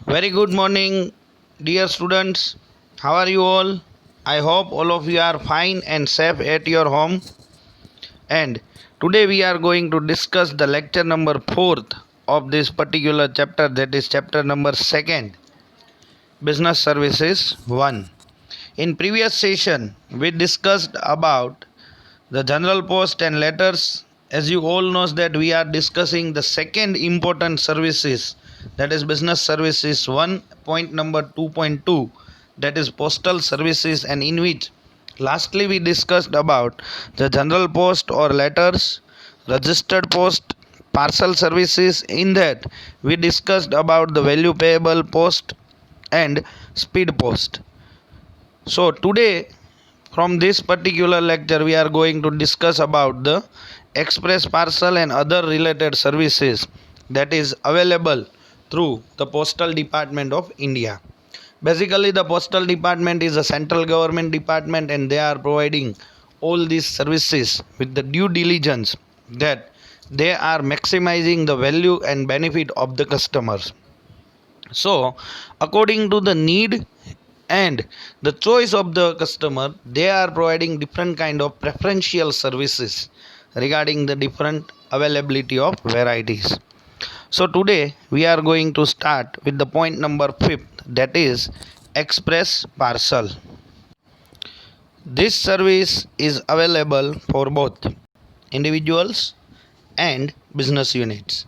Very good morning, dear students. How are you all? I hope all of you are fine and safe at your home. And today we are going to discuss the lecture number 4th of this particular chapter, that is chapter number 2nd, Business Services 1. In previous session, we discussed about the general post and letters. As you all knows that we are discussing the second important services, that is business services 1, point number 2.2, that is postal services, and in which lastly we discussed about the general post or letters, registered post, parcel services. In that we discussed about the value payable post and speed post. So today from this particular lecture we are going to discuss about the express parcel and other related services that is available through the Postal Department of India. Basically the Postal Department is a central government department and they are providing all these services with the due diligence that they are maximizing the value and benefit of the customers. So according to the need and the choice of the customer, they are providing different kind of preferential services regarding the different availability of varieties. So today we are going to start with the point number 5th, that is express parcel. This service is available for both individuals and business units.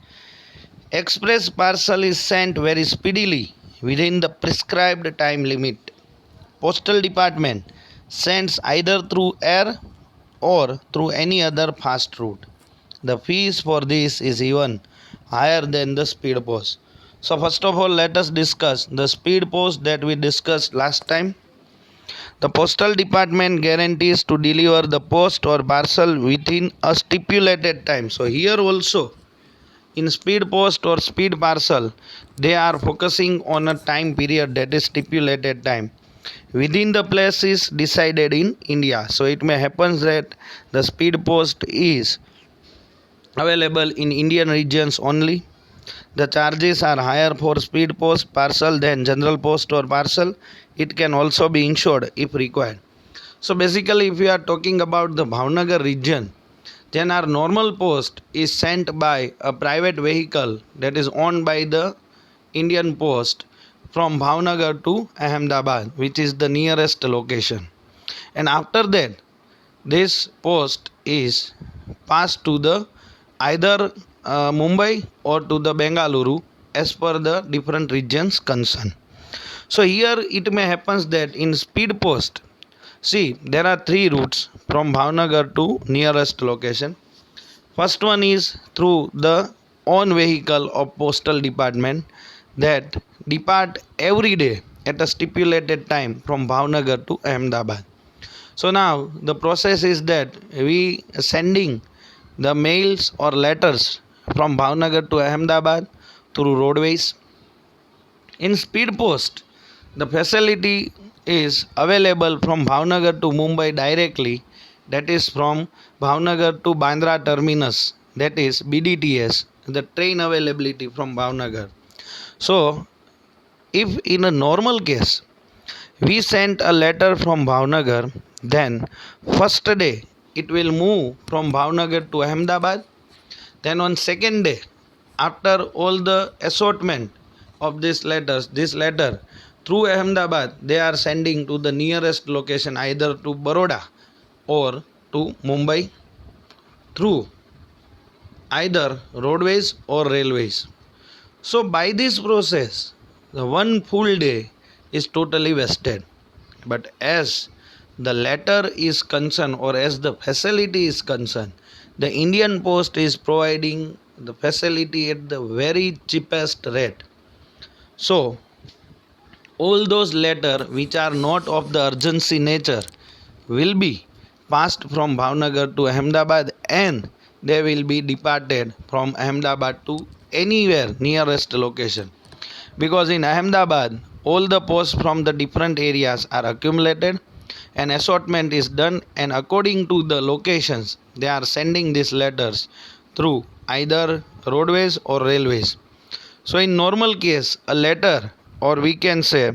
Express parcel is sent very speedily within the prescribed time limit. Postal Department sends either through air or through any other fast route. The fees for this is even higher than the speed post. So first of all, let us discuss the speed post that we discussed last time. The Postal Department guarantees to deliver the post or parcel within a stipulated time. So here also in speed post or speed parcel, they are focusing on a time period, that is stipulated time within the place is decided in India. So it may happen that the speed post is available in Indian regions only. The charges are higher for speed post parcel than general post or parcel. It can also be insured if required. So basically if we are talking about the Bhavnagar region, then our normal post is sent by a private vehicle that is owned by the Indian Post from Bhavnagar to Ahmedabad, which is the nearest location. And after that, this post is passed to the either Mumbai or to the Bengaluru as per the different regions concerned. So here it may happen that in speed post, see there are three routes from Bhavnagar to nearest location. First one is through the own vehicle of Postal Department that depart every day at a stipulated time from Bhavnagar to Ahmedabad. So now the process is that we sending the mails or letters from Bhavnagar to Ahmedabad through roadways. In speed post, the facility is available from Bhavnagar to Mumbai directly, that is from Bhavnagar to Bandra terminus, that is BDTS, the train availability from Bhavnagar. So if in a normal case we sent a letter from Bhavnagar, then first day it will move from Bhavnagar to Ahmedabad. Then on second day, after all the assortment of these letters, this letter through Ahmedabad they are sending to the nearest location, either to Baroda or to Mumbai through either roadways or railways. So by this process, the one full day is totally wasted. But as the letter is concerned or as the facility is concerned, the Indian Post is providing the facility at the very cheapest rate. So all those letters which are not of the urgency nature will be passed from Bhavnagar to Ahmedabad and they will be departed from Ahmedabad to anywhere nearest location, because in Ahmedabad all the posts from the different areas are accumulated and assortment is done, and according to the locations they are sending these letters through either roadways or railways. So in normal case a letter or we can say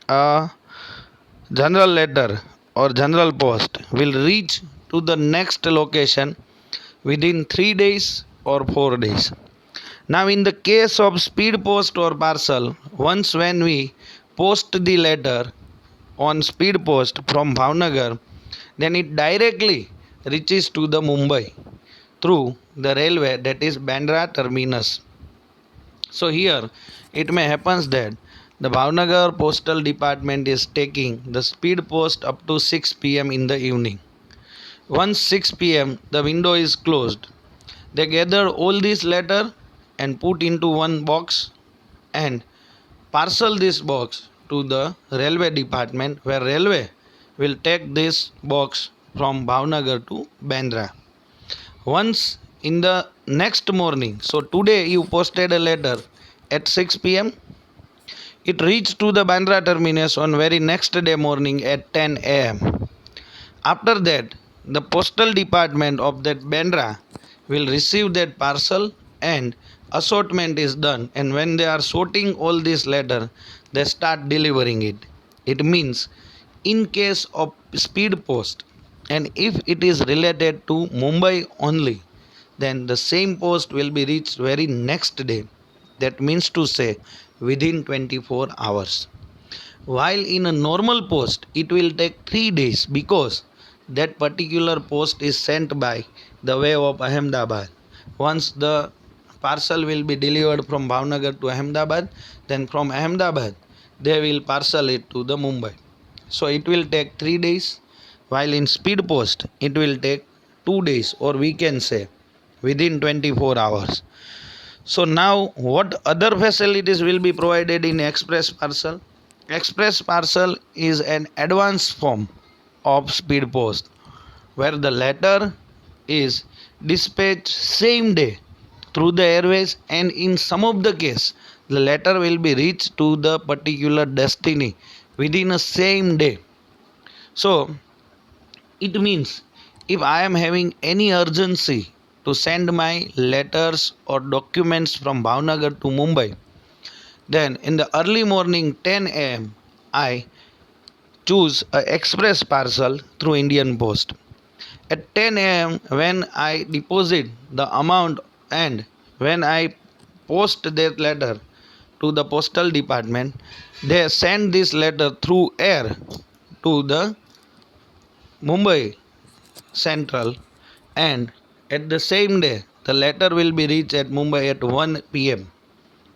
a general letter or general post will reach to the next location within 3 days or 4 days. Now, in the case of speed post or parcel, once when we post the letter on speed post from Bhavnagar, then it directly reaches to the Mumbai through the railway, that is Bandra terminus. So here it may happens that the Bhavnagar postal department is taking the speed post up to 6 p.m. in the evening. Once 6 p.m. the window is closed, they gather all these letter and put into one box and parcel this box to the railway department, where railway will take this box from Bhavnagar to Bandra. Once in the next morning, so today you posted a letter at 6 p.m., it reached to the Bandra terminus on very next day morning at 10 a.m. After that, the postal department of that Bandra will receive that parcel and assortment is done, and when they are sorting all this letter, they start delivering it. It means in case of speed post, and if it is related to Mumbai only, then the same post will be reached very next day. That means to say within 24 hours. While in a normal post, it will take 3 days because that particular post is sent by the way of Ahmedabad. Once the parcel will be delivered from Bhavnagar to Ahmedabad, then from Ahmedabad they will parcel it to the Mumbai. So it will take 3 days, while in speed post it will take 2 days, or we can say within 24 hours. So now what other facilities will be provided in express parcel? Express parcel is an advanced form of speed post where the letter is dispatched same day through the airways, and in some of the case the letter will be reached to the particular destiny within a same day. So it means if I am having any urgency to send my letters or documents from Bhavnagar to Mumbai, then in the early morning 10 a.m. I choose a express parcel through Indian Post. At 10 a.m. when I deposit the amount and when I post that letter to the postal department, they send this letter through air to the Mumbai Central, and at the same day the letter will be reached at Mumbai at 1 p.m.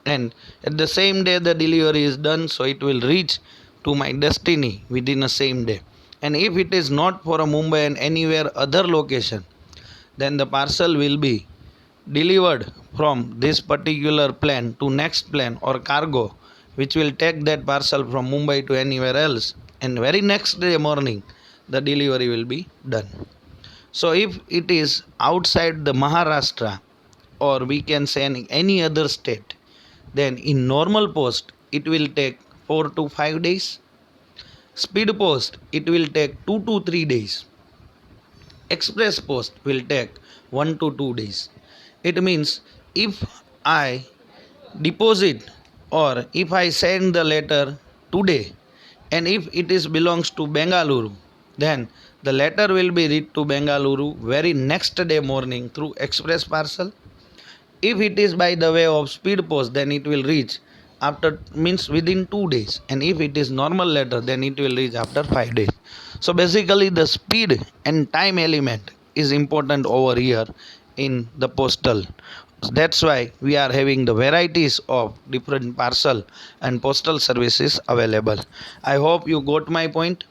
and at the same day the delivery is done, so it will reach to my destiny within the same day. And if it is not for a Mumbai and anywhere other location, then the parcel will be delivered from this particular plane to next plane or cargo, which will take that parcel from Mumbai to anywhere else, and very next day morning the delivery will be done. So if it is outside the Maharashtra, or we can say in any other state, then in normal post it will take 4 to 5 days. Speed post it will take 2 to 3 days. Express post will take 1 to 2 days. It means if I deposit or if I send the letter today, and if it is belongs to Bengaluru, then the letter will be reached to Bengaluru very next day morning through express parcel. If it is by the way of speed post, then it will reach after means within 2 days, and if it is normal letter, then it will reach after 5 days. So basically the speed and time element is important over here in the postal. That's why we are having the varieties of different parcel and postal services available. I hope you got my point.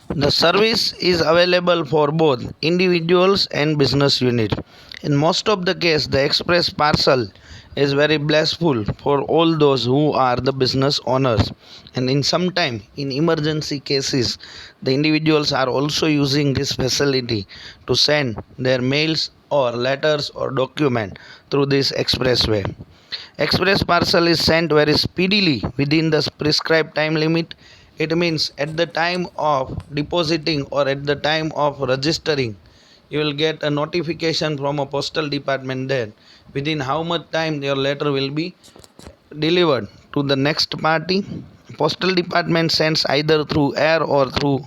The service is available for both individuals and business unit. In most of the case, the express parcel is very blissful for all those who are the business owners. And in some time, in emergency cases, the individuals are also using this facility to send their mails or letters or document through this expressway. Express parcel is sent very speedily within the prescribed time limit. It means at the time of depositing or at the time of registering, you will get a notification from a postal department that within how much time your letter will be delivered to the next party. Postal department sends either through air or through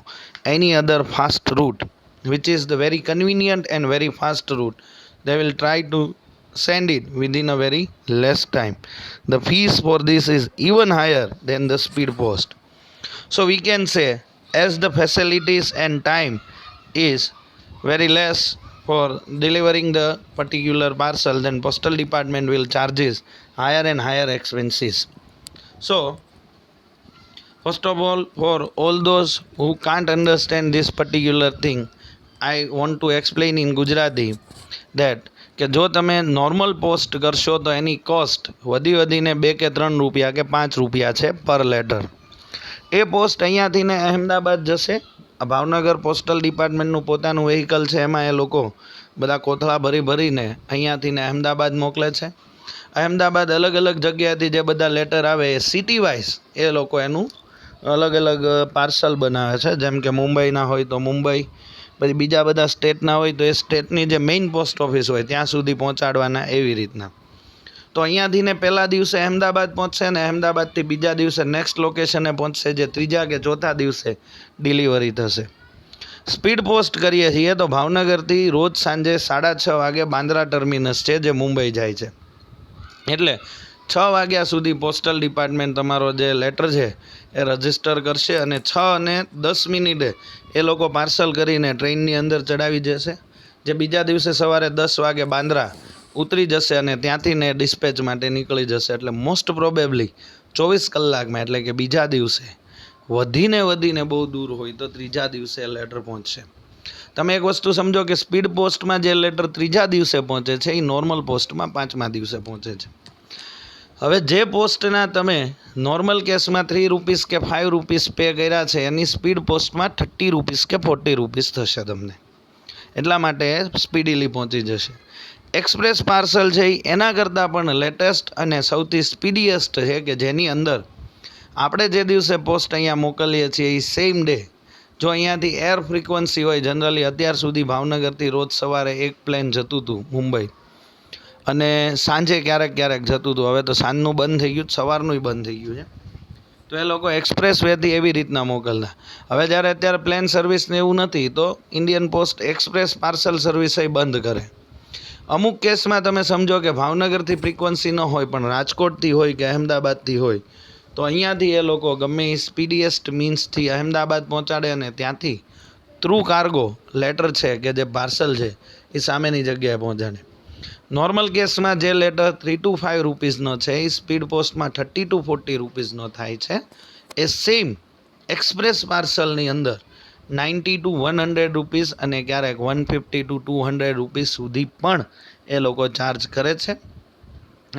any other fast route, which is the very convenient and very fast route. They will try to send it within a very less time. The fees for this is even higher than the speed post. So we can say, as the facilities and time is very less for delivering the particular parcel, then postal department will charges higher and higher expenses. So first of all, for all those who can't understand this particular thing, I want to explain in Gujarati that કે જો તમે normal post કરશો તો એની cost વધીને 2 કે 3 રૂપિયા કે 5 રૂપિયા છે પર લેટર. એ પોસ્ટ અહીંયાથી ને અહેમદાબાદ જશે. ભાવનગર પોસ્ટલ ડિપાર્ટમેન્ટનું પોતાનું વ્હીકલ છે, એમાં એ લોકો બધા કોથળા ભરીને અહીંયાથી ને અહેમદાબાદ મોકલે છે. અહેમદાબાદ અલગ અલગ જગ્યાએથી જે બધા લેટર આવે એ સિટી વાઇઝ એ લોકો એનું અલગ અલગ પાર્સલ બનાવે છે. જેમ કે મુંબઈના હોય તો મુંબઈ, પછી બીજા બધા સ્ટેટના હોય તો એ સ્ટેટની જે મેઇન પોસ્ટ ઓફિસ હોય ત્યાં સુધી પહોંચાડવાના, એવી રીતના. તો અહીંયાથી ને પહેલા દિવસે અહેમદાબાદ પહોંચશે ને અહેમદાબાદથી બીજા દિવસે નેક્સ્ટ લોકેશને પહોંચશે, જે ત્રીજા કે ચોથા દિવસે ડિલિવરી થશે. સ્પીડ પોસ્ટ કરીએ છીએ તો ભાવનગરથી રોજ સાંજે 6:30 વાગે બાંદ્રા ટર્મિનસ છે જે મુંબઈ જાય છે. એટલે 6 વાગ્યા સુધી પોસ્ટલ ડિપાર્ટમેન્ટ તમારો જે લેટર છે એ રજિસ્ટર કરશે અને 6:10 એ લોકો પાર્સલ કરીને ટ્રેનની અંદર ચડાવી જશે, જે બીજા દિવસે સવારે 10 વાગે બાંદ્રા ઉતરી જશે અને ત્યાંથી ને ડિસ્પેચ માટે નીકળી જશે. એટલે મોસ્ટ પ્રોબેબલી 24 કલાકમાં, એટલે કે બીજા દિવસે, વધીને બહુ દૂર હોય તો ત્રીજા દિવસે લેટર પહોંચશે. તમે એક વસ્તુ સમજો કે સ્પીડ પોસ્ટમાં જે લેટર ત્રીજા દિવસે પહોંચે છે એ નોર્મલ પોસ્ટમાં 5મા દિવસે પહોંચે છે. હવે જે પોસ્ટના તમે નોર્મલ કેસમાં 3 રૂપીસ કે 5 રૂપીસ પે કર્યા છે એની સ્પીડ પોસ્ટમાં 30 રૂપીસ કે 40 રૂપીસ થશે તમને. એટલા માટે સ્પીડીલી પહોંચી જશે. એક્સપ્રેસ પાર્સલ છે એના કરતાં પણ લેટેસ્ટ અને સૌથી સ્પીડીએસ્ટ છે, કે જેની અંદર આપણે જે દિવસે પોસ્ટ અહીંયા મોકલીએ છીએ એ સેમ ડે, જો અહીંયાથી એર ફ્રિકવન્સી હોય, જનરલી અત્યાર સુધી ભાવનગરથી રોજ સવારે એક પ્લેન જતું હતું મુંબઈ, અને સાંજે ક્યારેક જતું હતું. હવે તો સાંજનું બંધ થઈ ગયું, સવારનું બંધ થઈ ગયું છે. તો એ લોકો એક્સપ્રેસ વેથી એવી રીતના મોકલતા. હવે જ્યારે અત્યારે પ્લેન સર્વિસને એવું નથી તો Indian post express parcel service બંધ કરે. અમુક કેસમાં તમે સમજો કે ભાવનગરથી ફ્રિકવન્સી ન હોય પણ રાજકોટથી હોય કે અહેમદાબાદથી હોય, તો અહીંયાથી એ લોકો ગમે એ સ્પીડીએસ્ટ મીન્સથી અહેમદાબાદ પહોંચાડે અને ત્યાંથી થ્રુ કાર્ગો લેટર છે કે જે પાર્સલ છે એ સામેની જગ્યાએ પહોંચાડે. નોર્મલ કેસમાં જે લેટર 3 to 5 રૂપીસનો છે એ સ્પીડ પોસ્ટમાં 30 to 40 રૂપીસનો થાય છે. એ સેમ એક્સપ્રેસ પાર્સલની અંદર 90 to 100 રૂપીસ અને ક્યારેક 150 to 200 રૂપીસ સુધી પણ એ લોકો ચાર્જ કરે છે.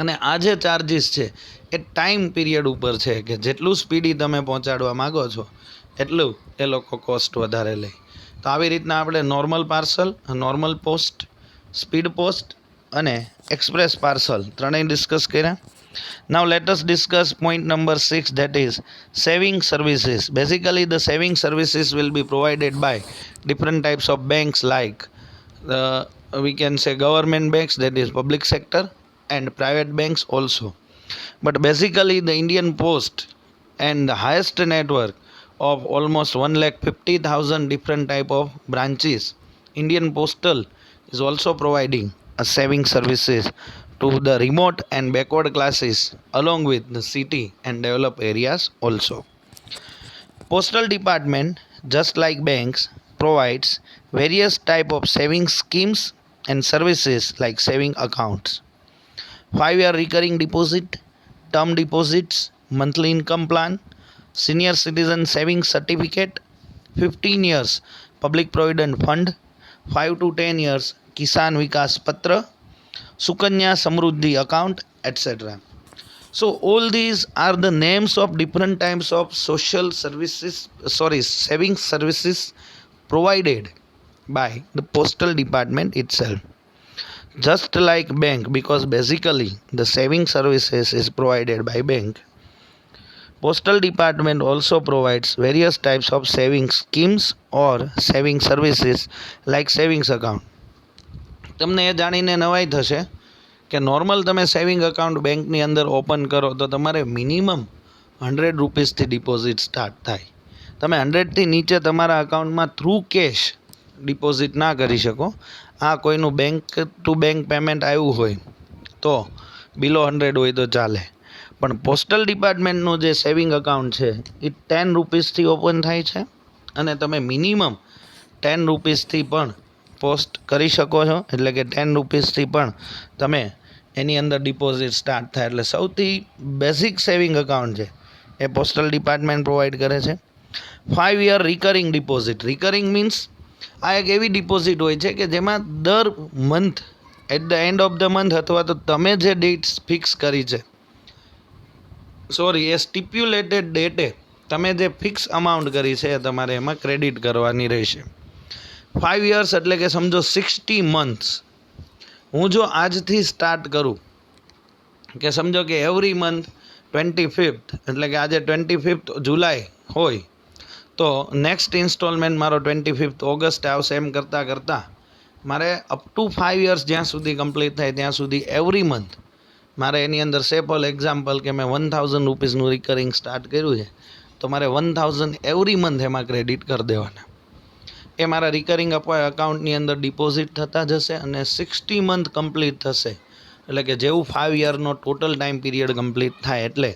અને આ જે ચાર્જિસ છે એ ટાઈમ પીરિયડ ઉપર છે, કે જેટલું સ્પીડી તમે પહોંચાડવા માગો છો એટલું એ લોકો કોસ્ટ વધારે લે. તો આવી રીતના આપણે normal parcel, normal post, speed post અને એક્સપ્રેસ પાર્સલ ત્રણેય ડિસ્કસ કર્યા. Now let us discuss point number 6, that is saving services. Basically the saving services will be provided by different types of banks, like we can say government banks, that is public sector, and private banks also. But basically the Indian Post and the highest network of almost 1,50,000 different type of branches, Indian Postal is also providing a saving services to the remote and backward classes along with the city and developed areas also. Postal department, just like banks, provides various type of saving schemes and services like saving accounts, 5-year recurring deposit, term deposits, monthly income plan, senior citizen savings certificate, 15 years public provident fund, 5 to 10 years Kisan Vikas Patra, Sukanya Samruddhi account, etc. So all these are the names of different types of social services, saving services provided by the postal department itself. Just like bank, because basically the saving services is provided by bank, postal department also provides various types of saving schemes or saving services like savings account. તમને એ જાણીને નવાઈ થશે કે normal તમે saving account બેંકની અંદર open કરો તો તમારે મિનિમમ 100 રૂપીસથી ડિપોઝિટ સ્ટાર્ટ થાય. તમે 100થી નીચે તમારા અકાઉન્ટમાં થ્રુ કેશ ડિપોઝિટ ના કરી શકો. આ કોઈનું બેંક ટુ બેંક પેમેન્ટ આવ્યું હોય તો બિલો 100 હોય તો ચાલે, પણ પોસ્ટલ ડિપાર્ટમેન્ટનું જે સેવિંગ અકાઉન્ટ છે એ 10 રૂપીસથી ઓપન થાય છે અને તમે મિનિમમ 10 રૂપીસથી પણ પોસ્ટ કરી શકો છો. એટલે કે 10 રૂપીસથી પણ તમે એની અંદર ડિપોઝિટ સ્ટાર્ટ થાય. એટલે સૌથી બેઝિક સેવિંગ અકાઉન્ટ છે એ પોસ્ટલ ડિપાર્ટમેન્ટ પ્રોવાઈડ કરે છે. 5 year recurring deposit. Recurring means આ એક એવી ડિપોઝિટ હોય છે કે જેમાં દર month at the end of the month અથવા તો તમે જે ડેટ્સ ફિક્સ કરી છે, એ સ્ટિપ્યુલેટેડ ડેટે તમે જે ફિક્સ અમાઉન્ટ કરી છે એ તમારે એમાં ક્રેડિટ કરવાની રહેશે. 5 યર્સ એટલે કે સમજો 60 મંથ્સ. હું જો આજથી સ્ટાર્ટ કરું કે સમજો કે એવરી મંથ 25th એટલે કે આજે 25th જુલાઈ હોય તો નેક્સ્ટ ઇન્સ્ટોલમેન્ટ મારો 25th ઓગસ્ટ આવશે. એમ કરતાં કરતાં મારે અપ ટુ 5 યર્સ જ્યાં સુધી કમ્પ્લીટ થાય ત્યાં સુધી એવરી મંથ મારે એની અંદર ફોર એક્ઝામ્પલ કે મેં 1000 રૂપીસનું રિકરિંગ સ્ટાર્ટ કર્યું છે તો મારે 1000 એવરી મંથ એમાં ક્રેડિટ કરી દેવાના. એ મારા રિકરિંગ અકાઉન્ટની અંદર ડિપોઝિટ થતા જશે અને 60 મંથ કમ્પ્લીટ થશે એટલે કે જેવું 5 યરનો ટોટલ ટાઈમ પીરિયડ કમ્પ્લીટ થાય એટલે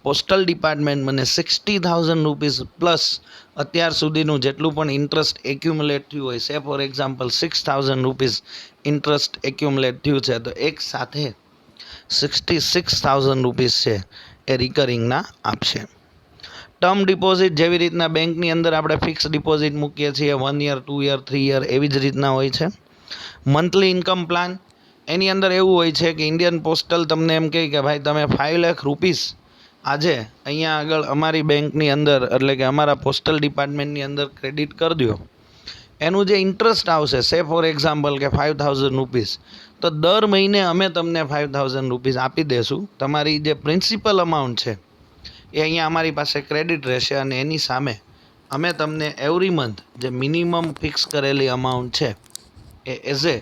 પોસ્ટલ ડિપાર્ટમેન્ટ મને 60,000 રૂપીસ પ્લસ અત્યાર સુધીનું જેટલું પણ ઇન્ટરેસ્ટ એક્યુમ્યુલેટ થયું હોય, for example 6,000 rupees interest accumulate થયું છે તો એક સાથે 66,000 રૂપીસ છે એ રિકરિંગના આપશે. ટર્મ ડિપોઝિટ જેવી રીતના બેંકની અંદર આપણે ફિક્સ ડિપોઝિટ મૂકીએ છીએ 1 યર 2 યર 3 યર એવી જ રીતના હોય છે. મંથલી ઇન્કમ પ્લાન એની અંદર એવું હોય છે કે ઇન્ડિયન પોસ્ટલ તમને એમ કહે કે ભાઈ તમે 5 લાખ રૂપીસ આજે અહીંયા આગળ અમારી બેંકની અંદર એટલે કે અમારા પોસ્ટલ ડિપાર્ટમેન્ટની અંદર ક્રેડિટ કરી દો. એનું જે ઇન્ટરેસ્ટ આવશે ફોર એક્ઝામ્પલ કે 5,000 રૂપીસ તો દર મહિને અમે તમને 5,000 રૂપીસ આપી દેશું. તમારી જે પ્રિન્સિપલ અમાઉન્ટ છે એ અહીંયા અમારી પાસે ક્રેડિટ રહેશે અને એની સામે અમે તમને એવરી મંથ જે મિનિમમ ફિક્સ કરેલી અમાઉન્ટ છે એ as a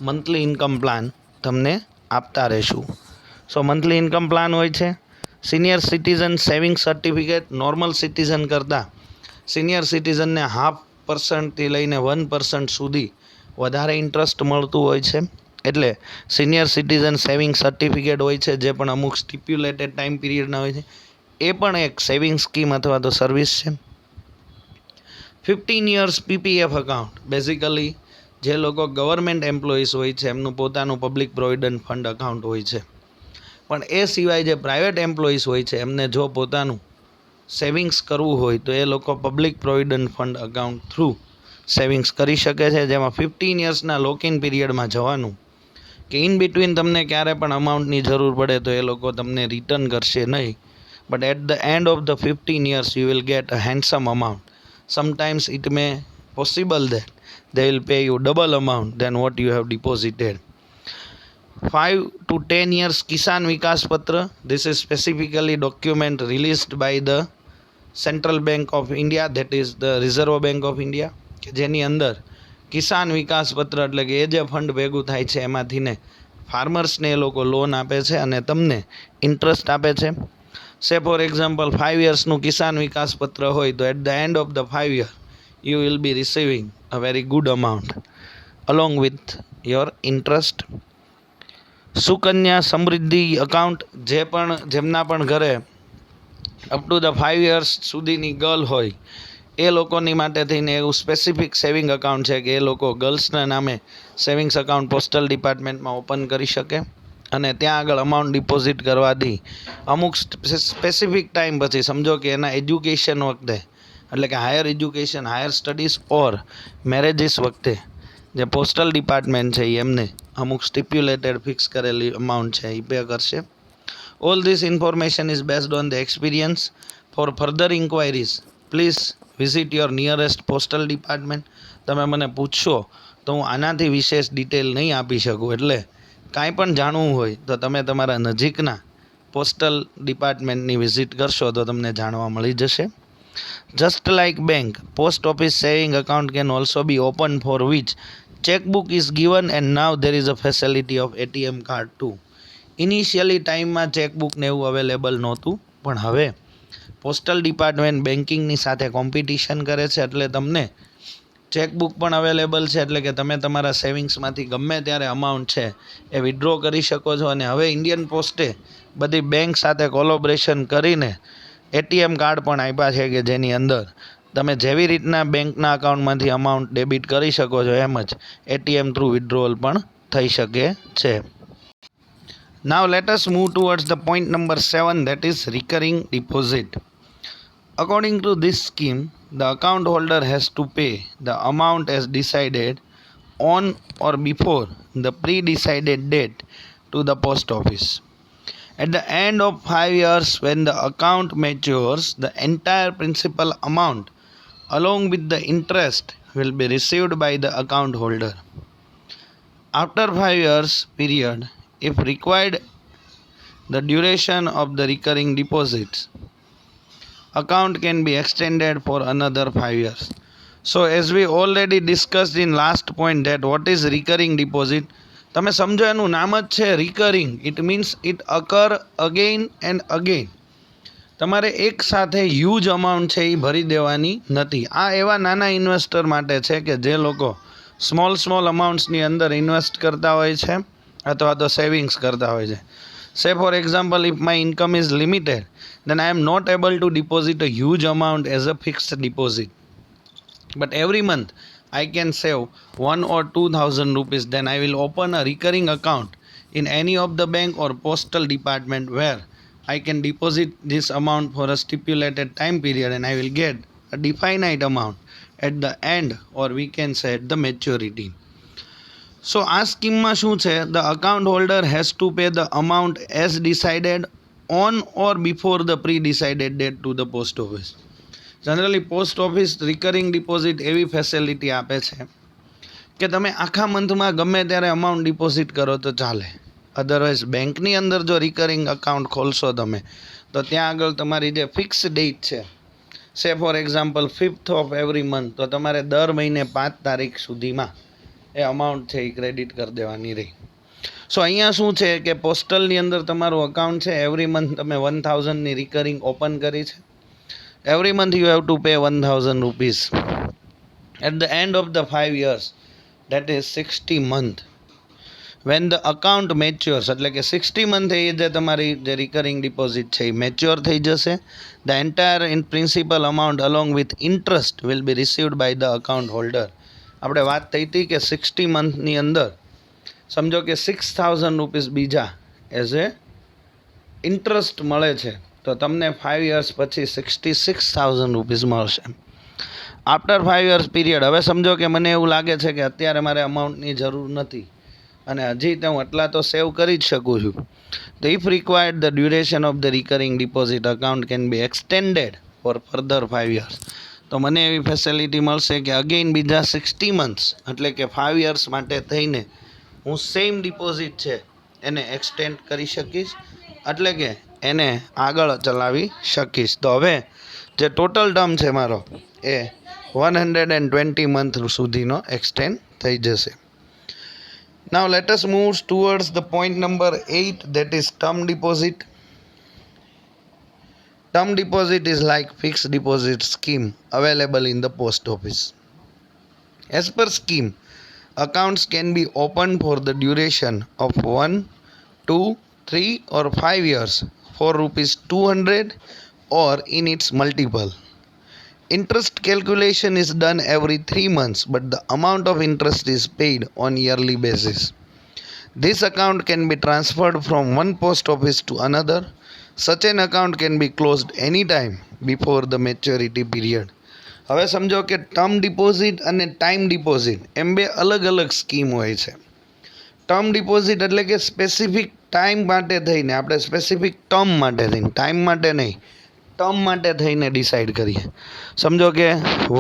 monthly income plan તમને આપતા રહીશું. મંથલી ઇન્કમ પ્લાન હોય છે. Senior citizen saving certificate normal citizen કરતાં સિનિયર સિટીઝનને 0.5% લઈને 1% સુધી વધારે ઇન્ટરેસ્ટ મળતું હોય છે. એટલે સિનિયર સિટીઝન સેવિંગ સર્ટિફિકેટ હોય છે જે પણ અમુક સ્ટિપ્યુલેટેડ ટાઈમ પીરિયડના હોય છે. એ પણ એક સેવિંગ સ્કીમ અથવા તો સર્વિસ છે. 15 યર્સ પીપીએફ અકાઉન્ટ બેઝિકલી જે લોકો ગવર્મેન્ટ એમ્પ્લોઈઝ હોય છે એમનું પોતાનું પબ્લિક પ્રોવિડન્ટ ફંડ અકાઉન્ટ હોય છે. પણ એ સિવાય જે પ્રાઇવેટ એમ્પ્લોઈઝ હોય છે એમને જો પોતાનું સેવિંગ્સ કરવું હોય તો એ લોકો public provident fund account through savings કરી શકે છે, જેમાં 15 યર્સના લોકિન પીરિયડમાં જવાનું કે ઇન બિટવીન તમને ક્યારે પણ અમાઉન્ટની જરૂર પડે તો એ લોકો તમને રિટર્ન કરશે નહીં. But at the end of the 15 years, you will get a handsome amount. Sometimes it may possible that they will pay you double amount than what you have deposited. 5 to 10 years Kisan Vikas Patra. This is specifically document released by the Central Bank of India, that is the Reserve Bank of India. કે જેની અંદર કિસાન વિકાસ પત્ર એટલે કે એ જે fund ભેગું થાય છે એમાંથી ને ફાર્મર્સને એ લોકો લોન આપે છે અને તમને ઇન્ટરેસ્ટ આપે છે. ફોર એક્ઝામ્પલ 5 યર્સનું કિસાન વિકાસ પત્ર હોય તો at the end of the 5 year you will be receiving a very good amount along with your interest. Sukanya Samriddhi account જેમના પણ ઘરે અપ ટુ ધ 5 યર્સ સુધીની ગર્લ હોય એ લોકોની માટે થઈને એવું સ્પેસિફિક સેવિંગ અકાઉન્ટ છે કે એ લોકો ગર્લ્સના નામે સેવિંગ્સ અકાઉન્ટ પોસ્ટલ ડિપાર્ટમેન્ટમાં ઓપન કરી શકે અને ત્યાં આગળ અમાઉન્ટ ડિપોઝિટ કરવાથી અમુક સ્પેસિફિક ટાઈમ પછી સમજો કે એના એજ્યુકેશન વખતે એટલે કે હાયર એજ્યુકેશન હાયર સ્ટડીઝ ઓર મેરેજીસ વખતે જે પોસ્ટલ ડિપાર્ટમેન્ટ છે એ એમને અમુક સ્ટિપ્યુલેટેડ ફિક્સ કરેલી અમાઉન્ટ છે એ પે કરશે. All this information is based on the experience. For further inquiries please visit your nearest postal department. તમે મને પૂછશો તો હું આનાથી વિશેષ ડિટેલ નહીં આપી શકું, એટલે કાંઈ પણ જાણવું હોય તો તમે તમારા નજીકના પોસ્ટલ ડિપાર્ટમેન્ટની વિઝિટ કરશો તો તમને જાણવા મળી જશે. Just like bank, post office saving account can also B open four which checkbook is given and now there is a facility of ATM card too. Initially ટાઈમમાં ચેકબુક ને એવું અવેલેબલ નહોતું, પણ હવે પોસ્ટલ ડિપાર્ટમેન્ટ બેન્કિંગની સાથે competition કરે છે, એટલે તમને ચેકબુક પણ અવેલેબલ છે. એટલે કે તમે તમારા સેવિંગ્સમાંથી ગમે ત્યારે અમાઉન્ટ છે એ વિડ્રો કરી શકો છો. અને હવે ઇન્ડિયન પોસ્ટે બધી બેંક સાથે કોલોબરેશન કરીને એટીએમ કાર્ડ પણ આપ્યા છે કે જેની અંદર તમે જેવી રીતના બેંકના અકાઉન્ટમાંથી અમાઉન્ટ ડેબિટ કરી શકો છો એમ જ એટીએમ થ્રુ વિડ્રોવલ પણ થઈ શકે છે. Now let us move towards the point number 7, that is recurring deposit. According to this scheme, the account holder has to pay the amount as decided on or before the pre-decided date to the post office. At the end of 5 years, when the account matures, the entire principal amount along with the interest will be received by the account holder. After 5 years period, if required, the duration of the recurring deposits account can be extended for another 5 years. So as we already discussed in last point that what is recurring deposit, તમે સમજો એનું નામ જ છે recurring. It means it અકર again and again. તમારે એક સાથે huge amount છે એ ભરી દેવાની નથી. આ એવા નાના ઇન્વેસ્ટર માટે છે કે જે લોકો સ્મોલ અમાઉન્ટ્સની અંદર ઇન્વેસ્ટ કરતા હોય છે અથવા તો સેવિંગ્સ કરતા હોય છે. Say for example, if my income is limited, then I am not able to deposit a huge amount as a fixed deposit. But every month I can save 1 or 2,000 rupees. Then I will open a recurring account in any of the bank or postal department where I can deposit this amount for a stipulated time period and I will get a definite amount at the end, or we can say at the maturity. So આ સ્કીમમાં શું છે, the account holder has to pay the amount as decided on or before the pre-decided date to the post office. Generally post office recurring deposit એવી facility આપે છે કે તમે આખા મંથમાં ગમે ત્યારે અમાઉન્ટ ડિપોઝિટ કરો તો ચાલે. અધરવાઇઝ બેંકની અંદર જો રિકરિંગ અકાઉન્ટ ખોલશો તમે તો ત્યાં આગળ તમારી જે ફિક્સ ડેટ છે, સે for example 5th of every month, તો તમારે દર મહિને 5 તારીખ સુધીમાં એ અમાઉન્ટ છે એ ક્રેડિટ કરી દેવાની રહી. સો અહીંયા શું છે કે પોસ્ટલની અંદર તમારું અકાઉન્ટ છે, એવરી મંથ તમે 1,000ની રિકરિંગ ઓપન કરી છે. Every month you have to pay 1,000 rupees. At the end of the 5 years, that is 60 month, when the account matures, એટલે કે 60 મંથે એ જે તમારી જે રિકરિંગ ડિપોઝિટ છે એ મેચ્યોર થઈ જશે. The entire in principal amount along with interest will be received by the account holder. આપણે વાત થઈ હતી કે 60 મંથની અંદર સમજો કે 6,000 રૂપીઝ બીજા એઝ એ ઇન્ટરેસ્ટ મળે છે, તો તમને 5 years પછી 66,000 રૂપીઝ મળશે. આફ્ટર 5 years પીરિયડ, હવે સમજો કે મને એવું લાગે છે કે અત્યારે મારે અમાઉન્ટની જરૂર નથી અને હજી તો હું આટલા તો સેવ કરી જ શકું છું, તો if required the duration of the recurring deposit account can be extended four further 5 years. તો મને એવી ફેસિલિટી મળશે કે અગેઇન બીજા 60 months એટલે કે 5 years માટે થઈને હું સેમ ડિપોઝિટ છે એને એક્સટેન્ડ કરી શકીશ, એટલે કે એને આગળ ચલાવી શકીશ. તો હવે જે ટોટલ ટર્મ છે મારો એ 120 month સુધીનો એક્સટેન્ડ થઈ જશે. Now let us move towards the point number 8, that is term deposit. Term deposit is like fixed deposit scheme available in the post office. As per scheme, accounts can be opened for the duration of 1, 2, 3 or 5 years for rupees 200 or in its multiple. Interest calculation is done every 3 months, but the amount of interest is paid on yearly basis. This account can be transferred from one post office to another. Such an account can be closed anytime before the maturity period. હવે સમજો કે term deposit અને time deposit એમ બે અલગ અલગ scheme હોય છે. Term deposit એટલે કે સ્પેસિફિક ટાઈમ માટે થઈને, આપણે સ્પેસિફિક ટર્મ માટે થઈને, ટાઈમ માટે નહીં, ટર્મ માટે થઈને ડિસાઇડ કરીએ. સમજો કે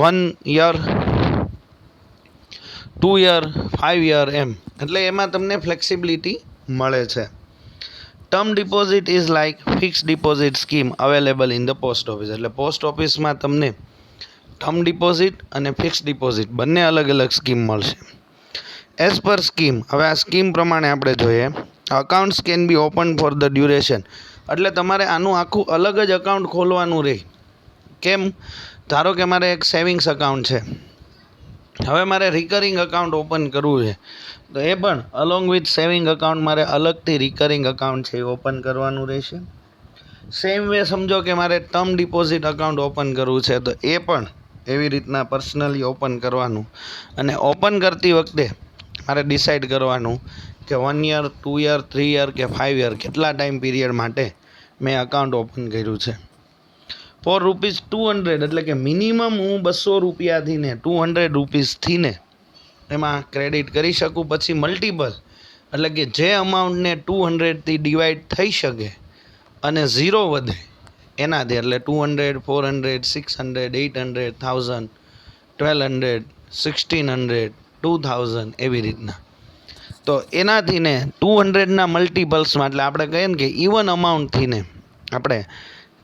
1 year, 2 year, 5 year એમ, એટલે એમાં તમને ફ્લેક્સિબિલિટી મળે છે. Term deposit is like fix deposit scheme available in the post office. એટલે પોસ્ટ ઓફિસમાં તમને ટર્મ ડિપોઝિટ અને ફિક્સ ડિપોઝિટ બંને અલગ અલગ સ્કીમ મળશે. એઝ પર સ્કીમ, હવે આ સ્કીમ પ્રમાણે આપણે જોઈએ, accounts can be open for the duration. એટલે તમારે આનું આખું અલગ જ અકાઉન્ટ ખોલવાનું રહે. કેમ? ધારો કે મારે એક સેવિંગ્સ અકાઉન્ટ છે, હવે મારે રિકરિંગ અકાઉન્ટ ઓપન કરવું છે, તો એ પણ અલોંગ વિથ સેવિંગ અકાઉન્ટ મારે અલગથી રિકરિંગ અકાઉન્ટ છે એ ઓપન કરવાનું રહેશે. સેમ વે સમજો કે મારે ટર્મ ડિપોઝિટ અકાઉન્ટ ઓપન કરવું છે, તો એ પણ એવી રીતના પર્સનલી ઓપન કરવાનું. અને ઓપન કરતી વખતે મારે ડિસાઇડ કરવાનું કે 1 યર, 2 યર, 3 યર કે 5 યર કેટલા ટાઈમ પીરિયડ માટે મેં અકાઉન્ટ ઓપન કર્યું છે. ફોર ₹200 એટલે કે મિનિમમ હું 200 રૂપિયાથી ને 200 રૂપીસથી ને એમાં ક્રેડિટ કરી શકું. પછી મલ્ટિપલ એટલે કે જે અમાઉન્ટને 200થી ડિવાઈડ થઈ શકે અને 0 વધે એનાથી, એટલે 200, 400, 600, 800, 1000, 1200, 1600, 2000 એવી રીતના. તો એનાથી ને 200ના મલ્ટિપલ્સમાં, એટલે આપણે કહીએ ને કે ઇવન અમાઉન્ટથી ને આપણે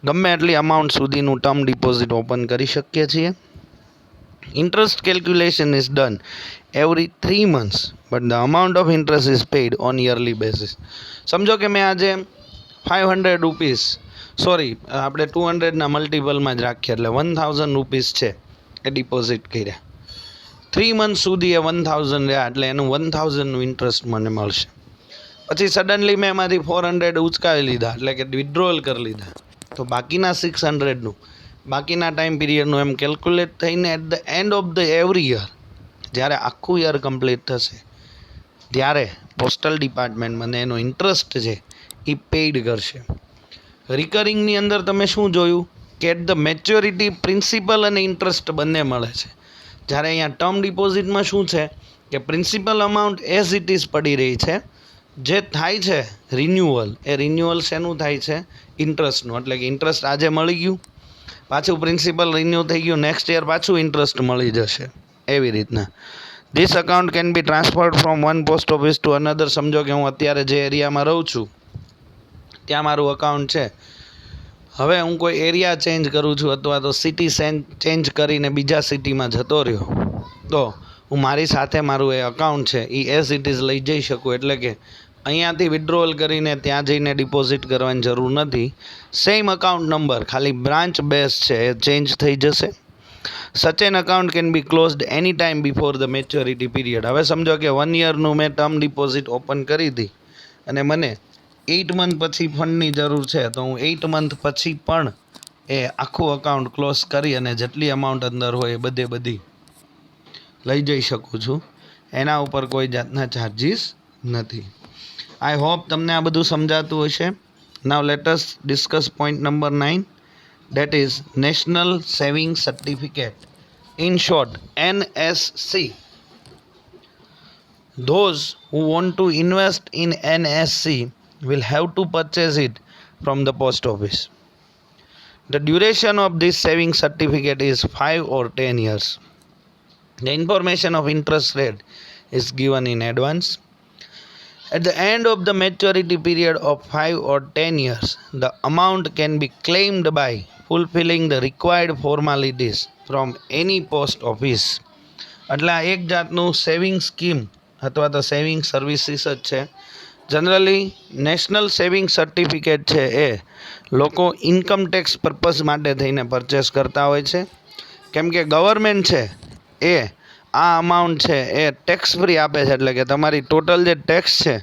ગમે એટલી અમાઉન્ટ સુધીનું ટર્મ ડિપોઝિટ ઓપન કરી શકીએ છીએ. Interest calculation is done every 3 months but the amount of interest is paid on yearly basis. સમજો કે મેં આજે 500 રૂપીસ, સોરી આપણે 200ના મલ્ટિપલમાં જ રાખીએ, એટલે 1000 રૂપીસ છે એ ડિપોઝિટ કર્યા. 3 months સુધી એ 1000 રહ્યા, એટલે એનું 1000નું ઇન્ટરેસ્ટ મને મળશે. પછી સડનલી મેં એમાંથી 400 ઉચકાવી લીધા, એટલે કે વિડ્રોલ કરી લીધા, તો બાકીના 600નું બાકીના ટાઈમ પીરિયડનું એમ કેલ્ક્યુલેટ થઈને at the end of the every year, જ્યારે આખું યર કમ્પ્લીટ થશે ત્યારે પોસ્ટલ ડિપાર્ટમેન્ટ મને એનો ઇન્ટરેસ્ટ છે એ પેઇડ કરશે. રિકરિંગની અંદર તમે શું જોયું કે એટ ધ મેચ્યોરિટી પ્રિન્સિપલ અને ઇન્ટરેસ્ટ બંને મળે છે. જ્યારે અહીંયા ટર્મ ડિપોઝિટમાં શું છે કે principal amount as it is પડી રહી છે, જે થાય છે રિન્યુઅલ, એ રિન્યુઅલ શેનું થાય છે? ઇન્ટરેસ્ટનું. એટલે કે ઇન્ટરેસ્ટ આજે મળી ગયું, પાછું પ્રિન્સિપલ રિન્યુ થઈ ગયું, નેક્સ્ટ યર પાછું ઇન્ટરેસ્ટ મળી જશે. એવી રીતના this account can B transferred from one post office to another. સમજો કે હું અત્યારે જે એરિયામાં રહું છું ત્યાં મારું અકાઉન્ટ છે, હવે હું કોઈ એરિયા ચેન્જ કરું છું અથવા તો સિટી ચેન્જ કરીને બીજા સિટીમાં જતો રહ્યો, તો હું મારી સાથે મારું એ અકાઉન્ટ છે એ એઝ ઇટ ઇઝ લઈ જઈ શકું. એટલે કે અહીંયાથી વિડ્રોવલ કરીને ત્યાં જઈને ડિપોઝિટ કરવાની જરૂર નથી. સેમ અકાઉન્ટ નંબર, ખાલી બ્રાન્ચ બેઝ છે એ ચેન્જ થઈ જશે. Such an account can be closed any time before the maturity period. હવે સમજો કે 1 યરનું મેં ટર્મ ડિપોઝિટ ઓપન કરી હતી અને મને 8 મંથ પછી ફંડની જરૂર છે, તો હું 8 મંથ પછી પણ એ આખું અકાઉન્ટ ક્લોઝ કરી અને જેટલી અમાઉન્ટ અંદર હોય એ બધી લઈ જઈ શકું છું. એના ઉપર કોઈ જાતના ચાર્જિસ નથી. આઈ હોપ તમને આ બધું સમજાતું હશે. Now let us discuss point number 9, that is National Saving Certificate, in short NSC. Those who want to invest in NSC will have to purchase it from the post office. The duration of this saving certificate is 5 or 10 years. The information of interest rate is given in advance. At the end of the maturity period of 5 or 10 years, the amount can be claimed by fulfilling the required formalities from any post office. એટલે આ એક જાતનું saving scheme અથવા તો saving services જ છે. Generally national saving certificate છે એ લોકો ઇન્કમ ટેક્સ પર્પઝ માટે થઈને પરચેસ કરતા હોય છે. કેમ કે ગવર્મેન્ટ છે એ આ અમાઉન્ટ છે એ ટેક્સ ફ્રી આપે છે, એટલે કે તમારી ટોટલ જે ટેક્સ છે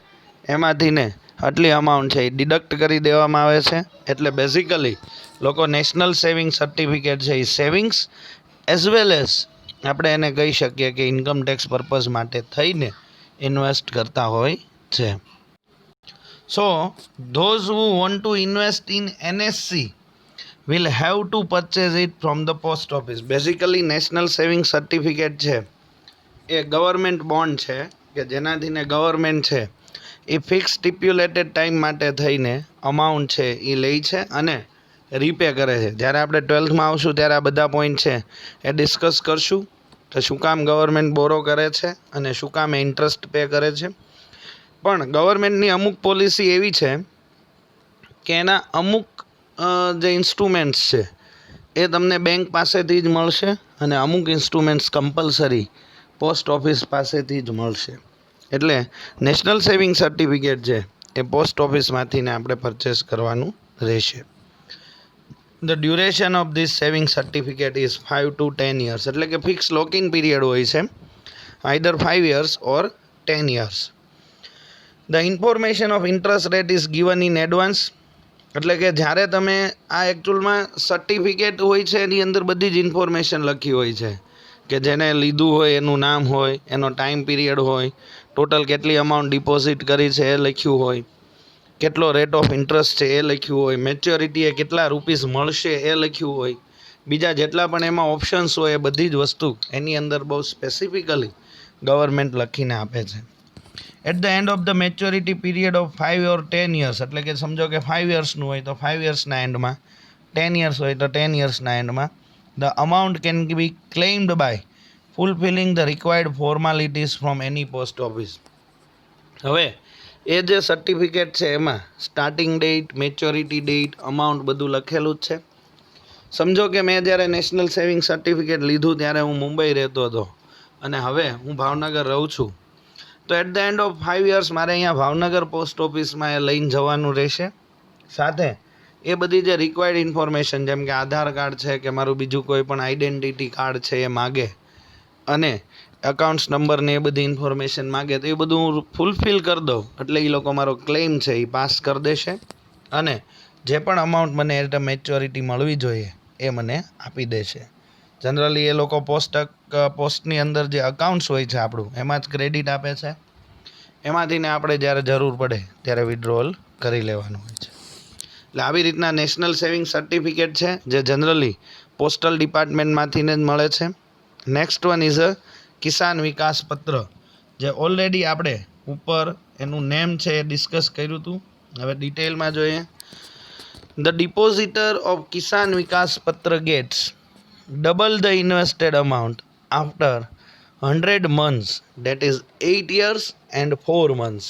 એમાંથી ને આટલી અમાઉન્ટ છે એ ડિડક્ટ કરી દેવામાં આવે છે. એટલે બેઝિકલી લોકો નેશનલ સેવિંગ સર્ટિફિકેટ છે એ સેવિંગ્સ એઝ વેલ એઝ આપણે એને કહી શકીએ કે ઇન્કમ ટેક્સ પર્પઝ માટે થઈને ઇન્વેસ્ટ કરતા હોય છે. So those who want to invest in NSC will have to purchase it from the post office. Basically national saving certificate છે એ ગવર્મેન્ટ બોન્ડ છે કે જેનાથી ને ગવર્મેન્ટ છે એ ફિક્સ સ્ટિપ્યુલેટેડ ટાઈમ માટે થઈને અમાઉન્ટ છે એ લે છે અને રીપે કરે છે. જ્યારે આપણે 12થમાં આવશું ત્યારે આ બધા પોઈન્ટ છે એ ડિસ્કસ કરશું તો શું કામ ગવર્મેન્ટ બોરો કરે છે અને શું કામ એ ઇન્ટરેસ્ટ પે કરે છે. પણ ગવર્મેન્ટની અમુક પોલિસી એવી છે કે એના અમુક જે ઇન્સ્ટ્રુમેન્ટ્સ છે એ તમને બેંક પાસેથી જ મળશે અને અમુક ઇન્સ્ટ્રુમેન્ટ્સ કમ્પલસરી પોસ્ટ ઓફિસ પાસેથી જ મળશે. એટલે નેશનલ સેવિંગ સર્ટિફિકેટ છે એ પોસ્ટ ઓફિસમાંથી ને આપણે પરચેસ કરવાનું રહેશે. The duration of this saving certificate is 5 to 10 years, એટલે કે ફિક્સ લોકિંગ પીરિયડ હોય છે, either 5 years or 10 years. The information of interest rate is given in advance, એટલે કે જ્યારે તમે આ એકચ્યુઅલમાં સર્ટિફિકેટ હોય છે એની અંદર બધી જ ઇન્ફોર્મેશન લખી હોય છે કે જેને લીધું હોય એનું નામ હોય, એનો ટાઈમ પીરિયડ હોય, ટોટલ કેટલી અમાઉન્ટ ડિપોઝિટ કરી છે એ લખ્યું હોય, કેટલો રેટ ઓફ ઇન્ટરેસ્ટ છે એ લખ્યું હોય, મેચ્યોરિટીએ કેટલા રૂપીસ મળશે એ લખ્યું હોય, બીજા જેટલા પણ એમાં ઓપ્શન્સ હોય એ બધી જ વસ્તુ એની અંદર બહુ સ્પેસિફિકલી ગવર્મેન્ટ લખીને આપે છે. At the end of the maturity period of 5 or 10 years, એટલે કે સમજો કે 5 યર્સનું હોય તો 5 યર્સના એન્ડમાં, 10 યર્સ હોય તો 10 યર્સના એન્ડમાં, the amount can be claimed by fulfilling the required formalities from any post office. હવે એ જે સર્ટિફિકેટ છે એમાં starting date, maturity date, amount બધું લખેલું જ છે. સમજો કે મેં જ્યારે નેશનલ સેવિંગ સર્ટિફિકેટ લીધું ત્યારે હું મુંબઈ રહેતો હતો અને હવે હું ભાવનગર રહું છું, તો at the end of 5 years મારે અહીંયા ભાવનગર પોસ્ટ ઓફિસમાં એ લઈને જવાનું રહેશે. સાથે એ બધી જે રિક્વાયર્ડ ઇન્ફોર્મેશન જેમ કે આધાર કાર્ડ છે કે મારું બીજું કોઈ પણ આઈડેન્ટિટી કાર્ડ છે એ માગે અને એકાઉન્ટ્સ નંબર ને એ બધી ઇન્ફોર્મેશન માગે તો એ બધું હું ફૂલફિલ કરી દઉં એટલે એ લોકો મારો ક્લેમ છે એ પાસ કરી દેશે અને જે પણ અમાઉન્ટ મને એટ મેચ્યોરિટી મળવી જોઈએ એ મને આપી દેશે. જનરલી એ લોકો પોસ્ટની અંદર જે અકાઉન્ટ્સ હોય છે આપણું એમાં જ ક્રેડિટ આપે છે, એમાંથી ને આપણે જ્યારે જરૂર પડે ત્યારે વિડ્રોવલ કરી લેવાનું હોય છે. એટલે આવી રીતના નેશનલ સેવિંગ સર્ટિફિકેટ છે જે જનરલી પોસ્ટલ ડિપાર્ટમેન્ટમાંથીને જ મળે છે. નેક્સ્ટ વન ઇઝ અ કિસાન વિકાસ પત્ર, જે ઓલરેડી આપણે ઉપર એનું નેમ છે એ ડિસ્કસ કર્યું હતું. હવે ડિટેલમાં જોઈએ. ધ ડિપોઝિટર ઓફ કિસાન વિકાસ પત્ર gates double the invested amount after 100 months, that is 8 years and 4 months.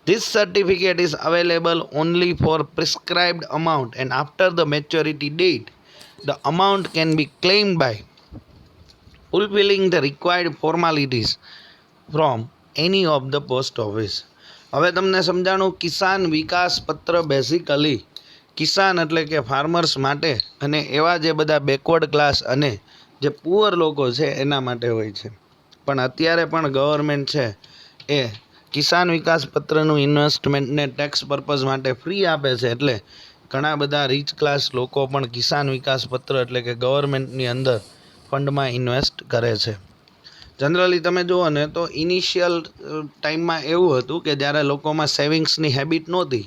This certificate is available only for prescribed amount and after the maturity date the amount can be claimed by fulfilling the required formalities from any of the post office. હવે તમને સમજાણું કિસાન વિકાસ પત્ર basically કિસાન એટલે કે farmers માટે અને એવા જે બધા બેકવર્ડ ક્લાસ અને જે પુઅર લોકો છે એના માટે હોય છે. પણ અત્યારે પણ ગવર્મેન્ટ છે એ કિસાન વિકાસ પત્રનું ઇન્વેસ્ટમેન્ટને ટેક્સ પર્પઝ માટે ફ્રી આપે છે, એટલે ઘણા બધા રીચ ક્લાસ લોકો પણ કિસાન વિકાસ પત્ર એટલે કે ગવર્મેન્ટની અંદર ફંડમાં ઇન્વેસ્ટ કરે છે. જનરલી તમે જુઓ ને તો ઇનિશિયલ ટાઈમમાં એવું હતું કે જ્યારે લોકોમાં સેવિંગ્સની હેબિટ નહોતી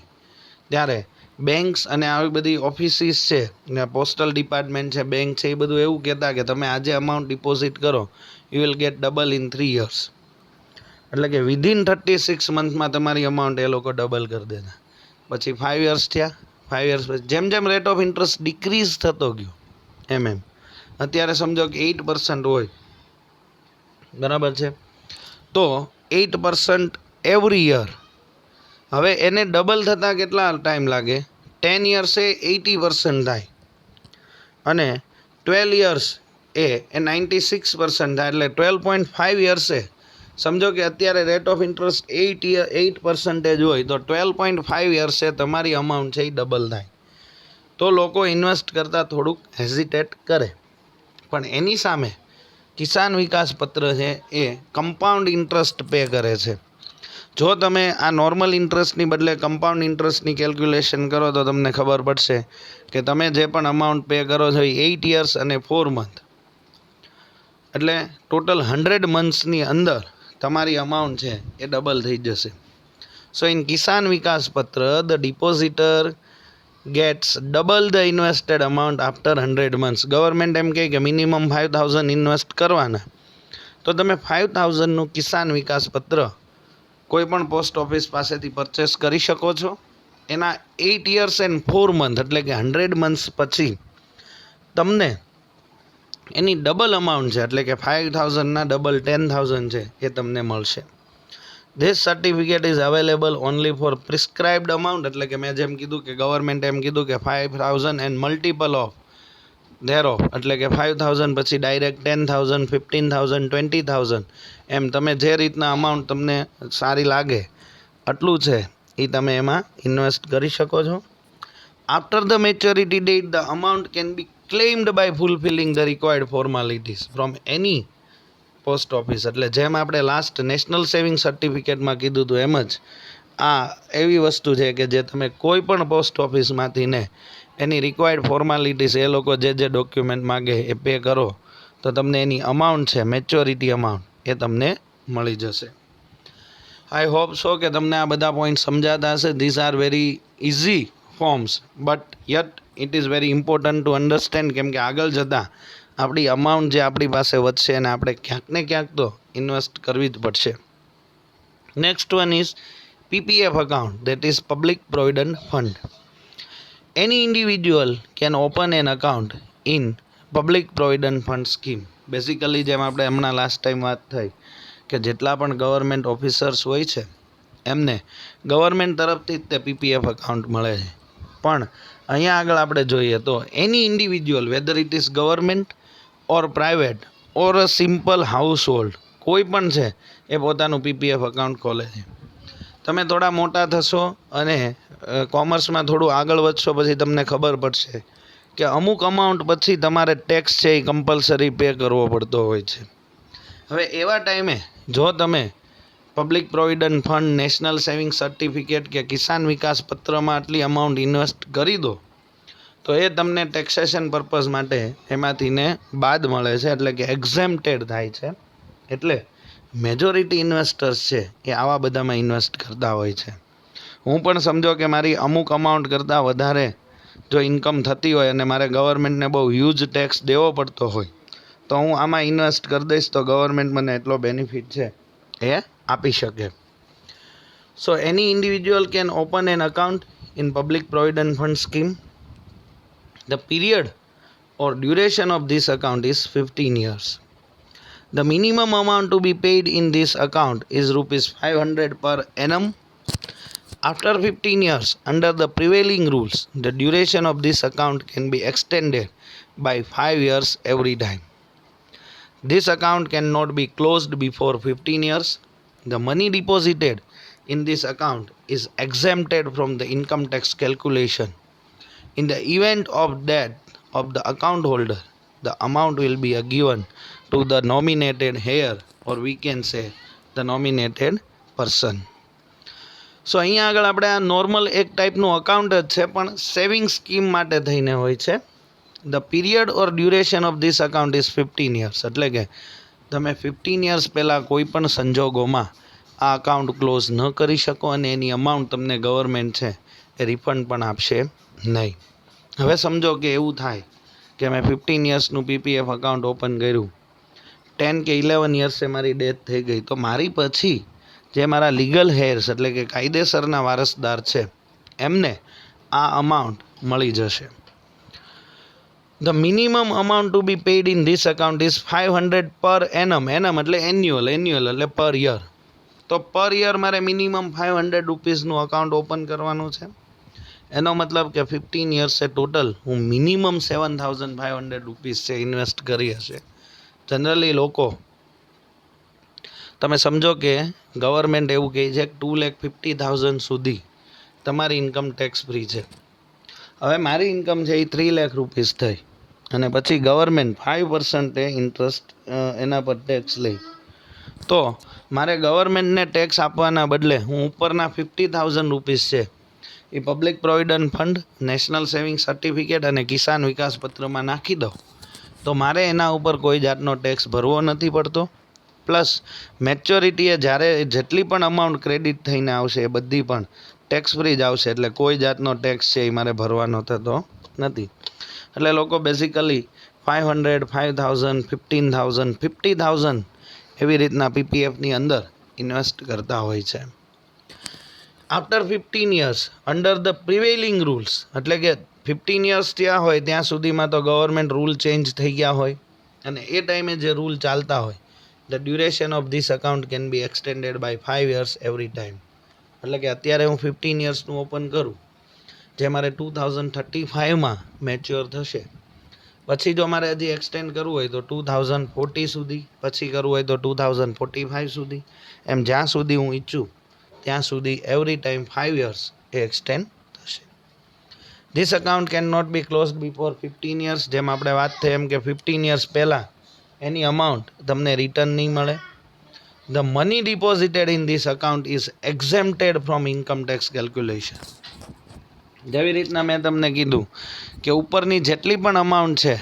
ત્યારે બેંક્સ અને આવી બધી ઓફિસીસ છે ને પોસ્ટલ ડિપાર્ટમેન્ટ છે, બેંક છે, એ બધું એવું કહેતા કે તમે આજે અમાઉન્ટ ડિપોઝિટ કરો you will get double in 3 years, એટલે કે વિધિન 36 મંથમાં તમારી અમાઉન્ટ એ લોકો ડબલ કરી દેતા. પછી 5 years થયા, 5 years પછી જેમ જેમ રેટ ઓફ ઇન્ટરેસ્ટ ડિક્રીઝ થતો ગયો એમ અત્યારે સમજો કે 8% હોય, બરાબર છે, તો 8% એવરી યર. હવે એને ડબલ થતાં કેટલા ટાઈમ લાગે? 10 યર્સે 80% થાય અને 12 યર્સ એ 96% થાય, એટલે 12.5 યર્સે સમજો કે અત્યારે રેટ ઓફ ઇન્ટરેસ્ટ 8% હોય તો 12.5 યર્સે તમારી અમાઉન્ટ છે એ ડબલ થાય. તો લોકો ઇન્વેસ્ટ કરતાં થોડુંક હેઝિટેટ કરે, પણ એની સામે કિસાન વિકાસ પત્ર છે એ કમ્પાઉન્ડ ઇન્ટરેસ્ટ પે કરે છે. જો તમે આ નોર્મલ ઇન્ટરેસ્ટની બદલે કમ્પાઉન્ડ ઇન્ટરેસ્ટની કેલ્ક્યુલેશન કરો તો તમને ખબર પડશે કે તમે જે પણ અમાઉન્ટ પે કરો છો એ 8 years અને 4 month, એટલે ટોટલ 100 monthsની અંદર તમારી અમાઉન્ટ છે એ ડબલ થઈ જશે. સો in Kisan Vikas Patra the depositor gets double the invested amount after 100 months. Government એમ કહે કે મિનિમમ 5,000 ઇન્વેસ્ટ કરવાના, તો તમે 5,000નું કિસાન વિકાસ પત્ર કોઈ પણ પોસ્ટ ઓફિસ પાસેથી પરચેસ કરી શકો છો. એના 8 years and 4 month એટલે કે 100 months પછી તમને એની ડબલ અમાઉન્ટ છે, એટલે કે 5,000ના ડબલ 10,000 છે એ તમને મળશે. This certificate is available only for prescribed amount, એટલે કે મેં જેમ કીધું કે ગવર્મેન્ટ એમ કીધું કે 5,000 એન્ડ મલ્ટિપલ ઓફ ધેરો એટલે કે 5,000 પછી ડાયરેક્ટ 10,000, 15,000, 20,000 એમ તમે જે રીતના અમાઉન્ટ તમને સારી લાગે આટલું છે એ તમે એમાં ઇન્વેસ્ટ કરી શકો છો. After the maturity date the amount can be claimed by fulfilling the required formalities from any post office. એટલે જેમ આપણે લાસ્ટ નેશનલ સેવિંગ સર્ટિફિકેટમાં કીધું હતું એમ જ આ એવી વસ્તુ છે કે જે તમે કોઈ પણ પોસ્ટ ઓફિસમાંથી ને એની રિક્વાયર્ડ ફોર્માલિટીઝ એ લોકો જે ડોક્યુમેન્ટ માગે એ પે કરો તો તમને એની અમાઉન્ટ છે મેચ્યોરિટી અમાઉન્ટ એ તમને મળી જશે. આઈ હોપ સો કે તમને આ બધા પોઈન્ટ સમજાતા હશે. These are very easy forms but yet it is very important to understand, કેમ કે આગળ જતાં આપણી અમાઉન્ટ જે આપણી પાસે વધશે અને આપણે ક્યાંક ને ક્યાંક તો ઇન્વેસ્ટ કરવી જ પડશે. Next one is PPF account, that is Public Provident Fund. Any individual can open an account in Public Provident Fund scheme. Basically જેમ આપણે હમણાં લાસ્ટ ટાઈમ વાત થઈ કે જેટલા પણ ગવર્મેન્ટ ઓફિસર્સ હોય છે એમને ગવર્મેન્ટ તરફથી જ તે PPF અકાઉન્ટ મળે છે. પણ અહીંયા આગળ આપણે જોઈએ તો any individual whether it is government or private or a simple household કોઈ પણ છે એ પોતાનું PPF અકાઉન્ટ ખોલે છે. તમે થોડા મોટા થશો અને કોમર્સમાં થોડું આગળ વધશો પછી તમને ખબર પડશે કે અમુક અમાઉન્ટ પછી તમારે ટેક્સ છે એ કમ્પલસરી પે કરવો પડતો હોય છે. હવે એવા ટાઈમે જો તમે public provident fund, national saving certificate કે કિસાન વિકાસ પત્રમાં આટલી અમાઉન્ટ ઇન્વેસ્ટ કરી દો તો એ તમને ટેક્સેશન પર્પઝ માટે એમાંથી ને બાદ મળે છે, એટલે કે એક્ઝેમ્પ્ટેડ થાય છે. એટલે મેજોરિટી ઇન્વેસ્ટર્સ છે એ આવા બધામાં ઇન્વેસ્ટ કરતા હોય છે. હું પણ સમજો કે મારી અમુક અમાઉન્ટ કરતાં વધારે જો ઇન્કમ થતી હોય અને મારે ગવર્મેન્ટને બહુ હ્યુજ ટેક્સ દેવો પડતો હોય તો હું આમાં ઇન્વેસ્ટ કરી દઈશ તો ગવર્મેન્ટ મને એટલો બેનિફિટ છે એ આપી શકે. So any individual can open an account in public provident fund scheme. The period or duration of this account is 15 years. The minimum amount to be paid in this account is rupees 500 per annum. After 15 years, under the prevailing rules, the duration of this account can be extended by 5 years every time. This account cannot be closed before 15 years. The money deposited in this account is exempted from the income tax calculation. In the event of death of the account holder, the amount will be given to the nominated heir, or we can say the nominated person. સો અહીંયા આગળ આપણે આ normal એક ટાઈપનું account જ છે પણ saving scheme માટે થઈને હોય છે. The period or duration of this account is 15 years. એટલે કે તમે 15 years પહેલાં કોઈ પણ સંજોગોમાં આ અકાઉન્ટ ક્લોઝ ન કરી શકો અને એની અમાઉન્ટ તમને ગવર્મેન્ટ છે એ રિફંડ પણ આપશે નહીં. હવે સમજો કે એવું થાય કે મેં 15 yearsનું PPF અકાઉન્ટ ઓપન કર્યું, 10 કે 11 yearsએ મારી ડેથ થઈ ગઈ તો મારી પછી જે મારા લીગલ હેર્સ એટલે કે કાયદેસરના વારસદાર છે એમને આ અમાઉન્ટ મળી જશે. The minimum amount to be paid in this account is 500 per annum. Annum એટલે એન્યુઅલ એટલે પર યર. તો પર યર મારે મિનિમમ 500 રૂપીસનું અકાઉન્ટ ઓપન કરવાનું છે. એનો મતલબ કે 15 yearsએ ટોટલ હું મિનિમમ 7,500 રૂપીસ છે ઇન્વેસ્ટ કરી હશે. જનરલી લોકો તમે સમજો કે ગવર્મેન્ટ એવું કહે છે કે 2,50,000 સુધી તમારી ઇન્કમ ટેક્સ ફ્રી છે. હવે મારી ઇન્કમ છે એ 3 લાખ રૂપીસ થઈ અને પછી ગવર્મેન્ટ 5% ઇન્ટરેસ્ટ એના પર ટેક્સ લે તો મારે ગવર્મેન્ટને ટેક્સ આપવાના બદલે હું ઉપરના 50,000 રૂપીસ છે એ public provident fund, national saving certificate અને કિસાન વિકાસ પત્રમાં નાખી દઉં તો મારે એના ઉપર કોઈ જાતનો ટેક્સ ભરવો નથી પડતો. પ્લસ મેચ્યોરિટીએ જ્યારે જેટલી પણ અમાઉન્ટ ક્રેડિટ થઈને આવશે એ બધી પણ ટેક્સ ફ્રી જ આવશે. એટલે કોઈ જાતનો ટેક્સ છે એ મારે ભરવાનો થતો નથી. એટલે લોકો બેઝિકલી 500, 5,000, 15,000, 50,000 એવી રીતના PPFની અંદર ઇન્વેસ્ટ કરતા હોય છે. After 15 years under the prevailing rules એટલે કે 15 years ત્યાં હોય ત્યાં સુધીમાં તો ગવર્મેન્ટ રૂલ ચેન્જ થઈ ગયા હોય અને એ ટાઈમે જે રૂલ ચાલતા હોય the duration of this account can be extended by 5 years every time. એટલે કે અત્યારે હું 15 yearsનું ઓપન કરું જે મારે 2035માં મેચ્યોર થશે પછી જો મારે હજી એક્સટેન્ડ કરવું હોય તો 2040 સુધી, પછી કરવું હોય તો 2045 સુધી, એમ જ્યાં સુધી હું ઈચ્છું ત્યાં સુધી એવરી ટાઈમ 5 યર્સ એ એક્સટેન્ડ થશે. This account can not be closed before 15 years. જેમ આપણે વાત થઈ એમ કે 15 યર્સ પહેલાં એની અમાઉન્ટ તમને રિટર્ન નહીં મળે. The money deposited in this account is exempted from income tax calculation. જેવી રીતના મેં તમને કીધું કે ઉપરની જેટલી પણ અમાઉન્ટ છે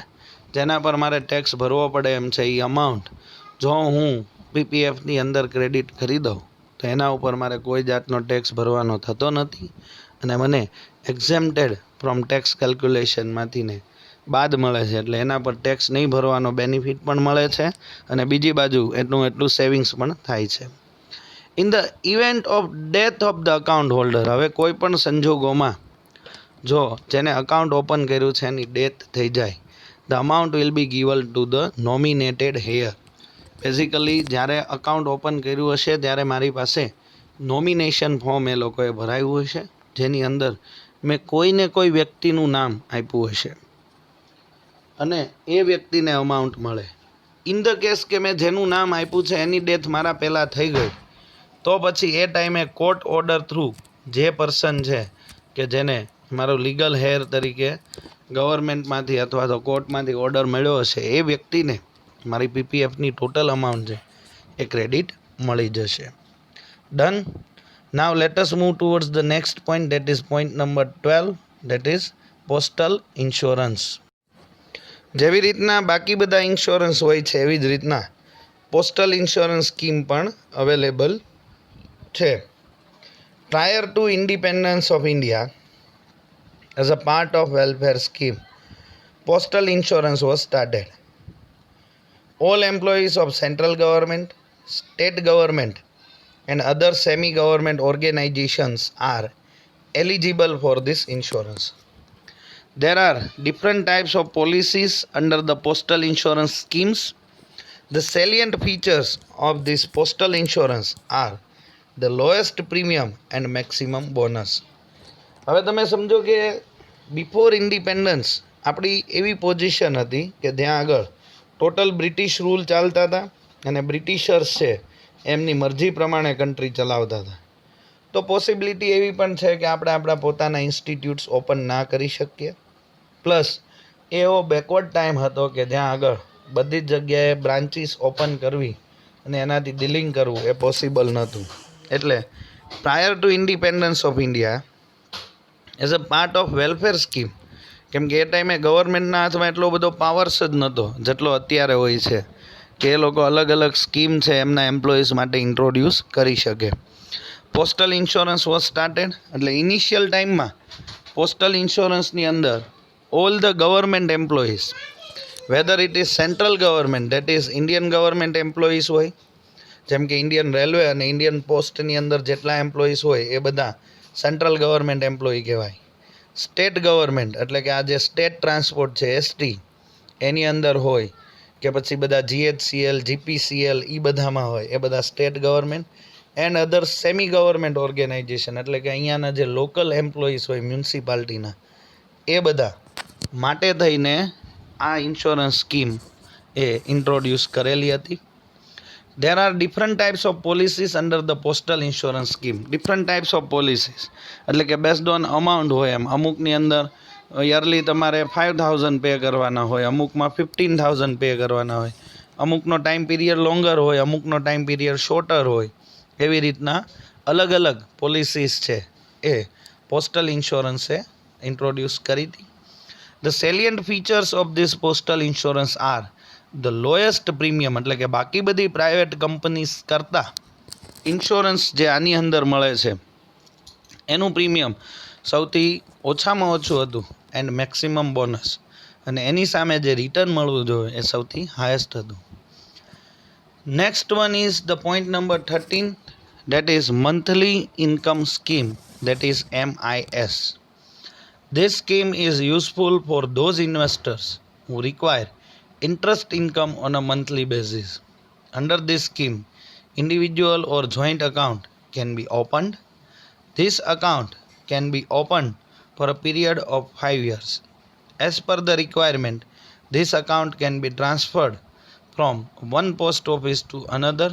જેના પર મારે ટેક્સ ભરવો પડે એમ છે, એ અમાઉન્ટ જો હું પીપીએફની અંદર ક્રેડિટ કરી દઉં તો એના ઉપર મારે કોઈ જાતનો ટેક્સ ભરવાનો થતો નથી અને મને એક્ઝેમ્પ્ટેડ ફ્રોમ ટેક્સ કેલ્ક્યુલેશનમાંથી ને બાદ મળે છે. એટલે એના પર ટેક્સ નહીં ભરવાનો બેનિફિટ પણ મળે છે અને બીજી બાજુ એટલું સેવિંગ્સ પણ થાય છે. In the event of death of the account holder, હવે કોઈ પણ સંજોગોમાં જો જેને અકાઉન્ટ ઓપન કર્યું છે એની ડેથ થઈ જાય, the amount will be given to the nominated here. Basically જ્યારે અકાઉન્ટ ઓપન કર્યું હશે ત્યારે મારી પાસે નોમિનેશન ફોર્મ એ લોકોએ ભરાયું હશે જેની અંદર મેં કોઈને કોઈ વ્યક્તિનું નામ આપ્યું હશે અને એ વ્યક્તિને અમાઉન્ટ મળે. ઇન ધ કેસ કે મેં જેનું નામ આપ્યું છે એની ડેથ મારા પહેલાં થઈ ગઈ તો પછી એ ટાઈમે કોર્ટ ઓર્ડર થ્રુ જે પર્સન છે કે જેને મારો લીગલ હેર તરીકે ગવર્મેન્ટમાંથી અથવા તો કોર્ટમાંથી ઓર્ડર મળ્યો હશે એ વ્યક્તિને મારી પીપીએફની ટોટલ અમાઉન્ટ છે એ ક્રેડિટ મળી જશે. Done. Now let us move towards the next point, that is point number 12, that is postal insurance. જેવી રીતના બાકી બધા ઇન્સ્યોરન્સ હોય છે એવી જ રીતના પોસ્ટલ ઇન્સ્યોરન્સ સ્કીમ પણ અવેલેબલ છે. Prior to independence of India, as a part of welfare scheme, postal insurance was started. All employees of central government, state government and other semi-government organizations are eligible for this insurance. There are different types of policies under the postal insurance schemes. The salient features of this postal insurance are the lowest premium and maximum bonus. હવે તમે સમજો કે before independence આપણી એવી position હતી કે ત્યાં આગળ ટોટલ બ્રિટિશ રૂલ ચાલતા હતા અને બ્રિટિશર્સ છે એમની મરજી પ્રમાણે કન્ટ્રી ચલાવતા હતા. તો પોસિબિલિટી એવી પણ છે કે આપણે આપણા પોતાના ઇન્સ્ટિટ્યૂટ્સ ઓપન ના કરી શકીએ. પ્લસ એવો બેકવર્ડ ટાઈમ હતો કે જ્યાં આગળ બધી જ જગ્યાએ બ્રાન્ચીસ ઓપન કરવી અને એનાથી ડીલિંગ કરવું એ પોસિબલ નહોતું. એટલે prior to independence of India as a part of welfare scheme, કેમ કે એ ટાઈમે ગવર્મેન્ટના હાથમાં એટલો બધો પાવર્સ જ નહોતો જેટલો અત્યારે હોય છે કે એ લોકો અલગ અલગ સ્કીમ છે એમના એમ્પ્લોઈઝ માટે ઇન્ટ્રોડ્યુસ કરી શકે. પોસ્ટલ ઇન્સ્યોરન્સ વોઝ સ્ટાર્ટેડ, એટલે ઇનિશિયલ ટાઈમમાં પોસ્ટલ ઇન્સ્યોરન્સની અંદર all the government employees, weather it is central government, that is Indian government employees હોય, જેમ કે ઇન્ડિયન રેલવે અને ઇન્ડિયન પોસ્ટની અંદર જેટલા એમ્પ્લોઈઝ હોય એ બધા સેન્ટ્રલ ગવર્મેન્ટ એમ્પ્લોયી કહેવાય. સ્ટેટ ગવર્મેન્ટ એટલે કે આ જે સ્ટેટ ટ્રાન્સપોર્ટ છે એસટી એની અંદર હોય કે પછી બધા જીએચસીએલ, જીપીસીએલ એ બધામાં હોય એ બધા state government and other semi government organization એટલે કે અહીંયાના જે લોકલ એમ્પ્લોઈઝ હોય મ્યુનિસિપાલિટીના એ બધા માટે થઈને આ ઇન્સ્યોરન્સ સ્કીમ એ ઇન્ટ્રોડ્યુસ કરેલી હતી. There are different types of policies under the postal insurance scheme. Different types of policies એટલે કે બેઝડ ઓન અમાઉન્ટ હોય એમ અમુકની અંદર યરલી તમારે 5,000 પે કરવાના હોય, અમુકમાં 15,000 પે કરવાના હોય, અમુકનો ટાઈમ પીરિયડ લોંગર હોય, અમુકનો ટાઈમ પીરિયડ શોર્ટર હોય. એવી રીતના અલગ અલગ પોલિસીસ છે એ પોસ્ટલ ઇન્સ્યોરન્સે ઇન્ટ્રોડ્યુસ કરી હતી. The salient features of this postal insurance are the lowest premium, એટલે કે બાકી બધી પ્રાઇવેટ કંપનીઝ કરતાં ઇન્સ્યોરન્સ જે આની અંદર મળે છે એનું પ્રીમિયમ સૌથી ઓછામાં ઓછું હતું એન્ડ મેક્સિમમ બોનસ, અને એની સામે જે રિટર્ન મળવું જોઈએ એ સૌથી હાયેસ્ટ હતું. Next one is the point number 13, that is monthly income scheme, that is MIS. This scheme is useful for those investors who require interest income on a monthly basis. Under this scheme, individual or joint account can be opened. This account can be opened for a period of 5 years. As per the requirement, This account can be transferred from one post office to another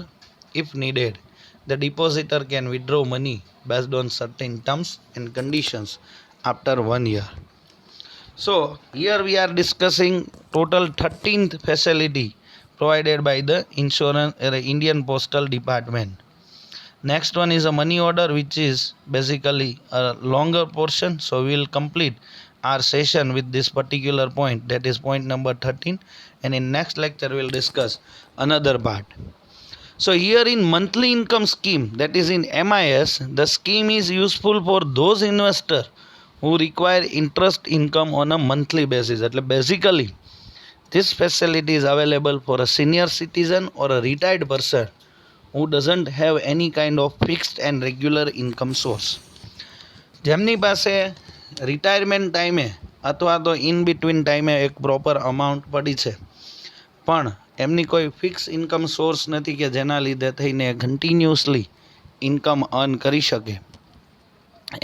if needed. The depositor can withdraw money based on certain terms and conditions after 1 year. So here we are discussing total 13th facility provided by the Indian Postal Department. Next one is a money order, which is basically a longer portion. So we will complete our session with this particular point, that is point number 13, and in next lecture we will discuss another part. So here in monthly income scheme, that is in MIS, the scheme is useful for those investor who require interest income on a monthly basis. એટલે basically this facility is available for a senior citizen or a retired person who doesn't have any kind of fixed and regular income source. જેમની પાસે retirement ટાઈમે અથવા તો in between ટાઈમે એક proper amount પડી છે, પણ એમની કોઈ ફિક્સ ઇન્કમ સોર્સ નથી કે જેના લીધે થઈને કન્ટિન્યુઅસલી ઇન્કમ અર્ન કરી શકે.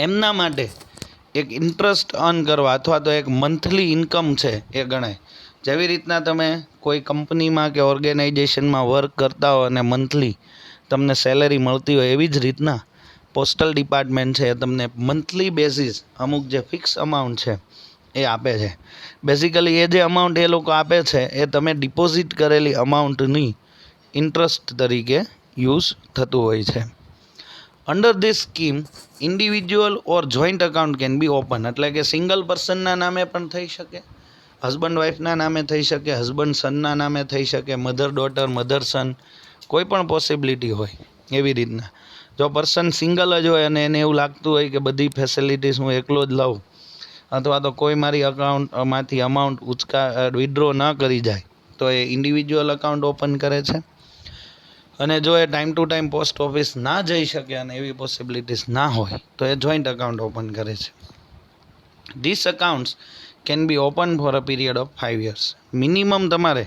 એમના માટે એક ઇન્ટરેસ્ટ અર્ન કરવા અથવા તો એક મંથલી ઇન્કમ છે એ ગણાય. જેવી રીતના તમે કોઈ કંપનીમાં કે ઓર્ગેનાઇઝેશનમાં વર્ક કરતા હો અને મંથલી તમને સેલેરી મળતી હોય, એવી જ રીતના પોસ્ટલ ડિપાર્ટમેન્ટ છે એ તમને મંથલી બેઝિસ અમુક જે ફિક્સ અમાઉન્ટ છે એ આપે છે. બેઝિકલી એ જે અમાઉન્ટ એ લોકો આપે છે એ તમે ડિપોઝિટ કરેલી અમાઉન્ટની ઇન્ટરેસ્ટ તરીકે યુઝ થતું હોય છે. Under this scheme individual or joint account can B open. એટલે કે સિંગલ પર્સનના નામે પણ થઈ શકે, હસબન્ડ વાઈફના નામે થઈ શકે, હસબન્ડ સનના નામે થઈ શકે, મધર ડોટર, મધર સન, કોઈ પણ પોસિબિલિટી હોય એવી રીતના. જો પર્સન સિંગલ જ હોય અને એને એવું લાગતું હોય કે બધી ફેસિલિટીઝ હું એકલો જ લઉં અથવા તો કોઈ મારી અકાઉન્ટમાંથી અમાઉન્ટ વિથડ્રો ન કરી જાય, તો એ ઇન્ડિવિજ્યુઅલ અકાઉન્ટ ઓપન કરે છે. અને જો એ time to time post office ના જઈ શકે અને એવી પોસિબિલિટીઝ ના હોય તો એ જોઈન્ટ અકાઉન્ટ ઓપન કરે છે. This accounts can be open for a period of 5 years. Minimum તમારે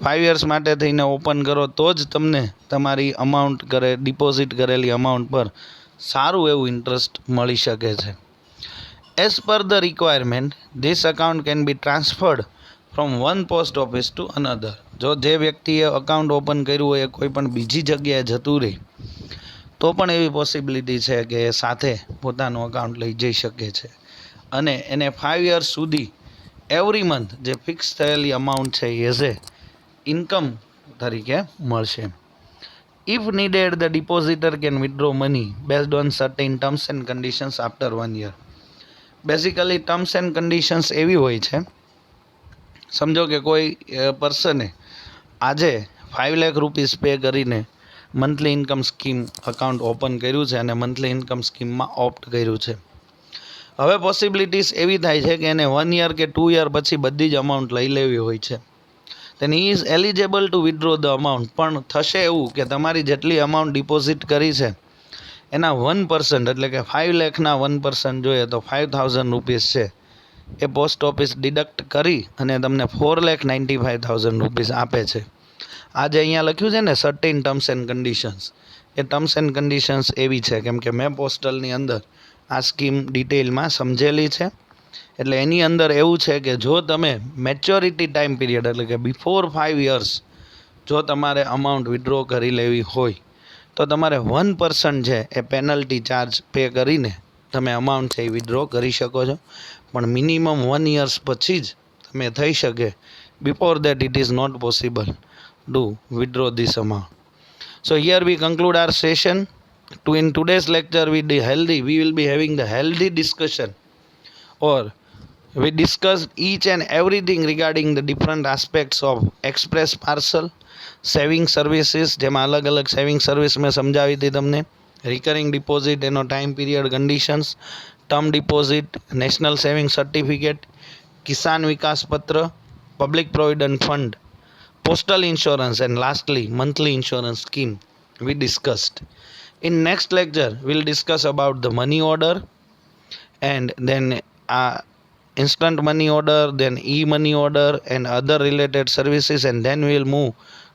5 years માટે થઈને ઓપન કરો તો જ તમને તમારી અમાઉન્ટ ડિપોઝિટ કરેલી અમાઉન્ટ પર સારું એવું ઇન્ટરેસ્ટ મળી શકે છે. As per the requirement, this account can be transferred from one post office to another. જો જે વ્યક્તિએ અકાઉન્ટ ઓપન કર્યું હોય એ કોઈ પણ બીજી જગ્યાએ જતું રહે તો પણ એવી પોસિબિલિટી છે કે એ સાથે પોતાનું અકાઉન્ટ લઈ જઈ શકે છે અને એને 5 years સુધી એવરી મંથ જે ફિક્સ થયેલી અમાઉન્ટ છે એઝ એ ઇન્કમ તરીકે મળશે. If needed, the depositor can withdraw money based on certain terms and conditions after 1 year. Basically terms and conditions એવી હોય છે, સમજો કે કોઈ પર્સને આજે 5 લાખ રૂપીસ પે કરીને monthly income scheme account open કર્યું છે અને મંથલી ઇન્કમ સ્કીમમાં ઓપ્ટ કર્યું છે. હવે પોસિબિલિટીઝ એવી થાય છે કે એને 1 year કે 2 year પછી બધી જ અમાઉન્ટ લઈ લેવી હોય છે. then he is eligible to withdraw the amount. પણ થશે એવું કે તમારી જેટલી અમાઉન્ટ ડિપોઝિટ કરી છે એના 1%, એટલે કે 5 લાખના 1% જોઈએ તો 5,000 રૂપીસ છે એ પોસ્ટ ઓફિસ ડિડક્ટ કરી અને તમને 4,95,000 રૂપીસ આપે છે. આ જે અહીંયા લખ્યું છે ને certain terms and conditions, A terms and conditions એવી છે કેમ કે મેં પોસ્ટલની અંદર આ સ્કીમ ડિટેલમાં સમજેલી છે. એટલે એની અંદર એવું છે કે જો તમે મેચ્યોરિટી ટાઈમ પીરિયડ એટલે કે બિફોર 5 years જો તમારે અમાઉન્ટ વિથડ્રો કરી લેવી હોય તો તમારે 1% છે એ પેનલ્ટી ચાર્જ પે કરીને તમે અમાઉન્ટ છે એ વિથડ્રો કરી શકો છો. પણ મિનિમમ 1 year પછી જ તમે થઈ શકે. Before that it is not possible to withdraw this amount. So here we conclude our session. In today's lecture we will be having the healthy discussion, or we discussed each and everything regarding the different aspects of express parcel, saving services, જેમાં અલગ અલગ saving service મેં સમજાવી હતી તમને, recurring deposit એનો time period conditions, term deposit, national saving certificate, Kisan Vikas Patra, public provident fund, postal insurance, and lastly monthly insurance scheme we discussed. In next lecture we'll discuss about the money order and then instant money order, then e-money order and other related services, and then we'll move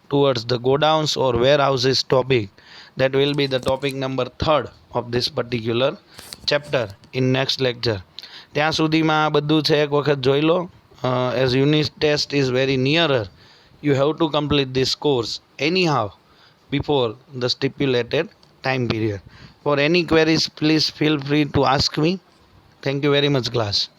towards the godowns or warehouses topic. That will be the topic number 3rd of this particular chapter in next lecture. ત્યાં સુધીમાં આ બધું છે એક વખત જોઈ લો as unit test is very nearer, you have to complete this course anyhow before the stipulated time period. For any queries, please feel free to ask me. Thank you very much, class.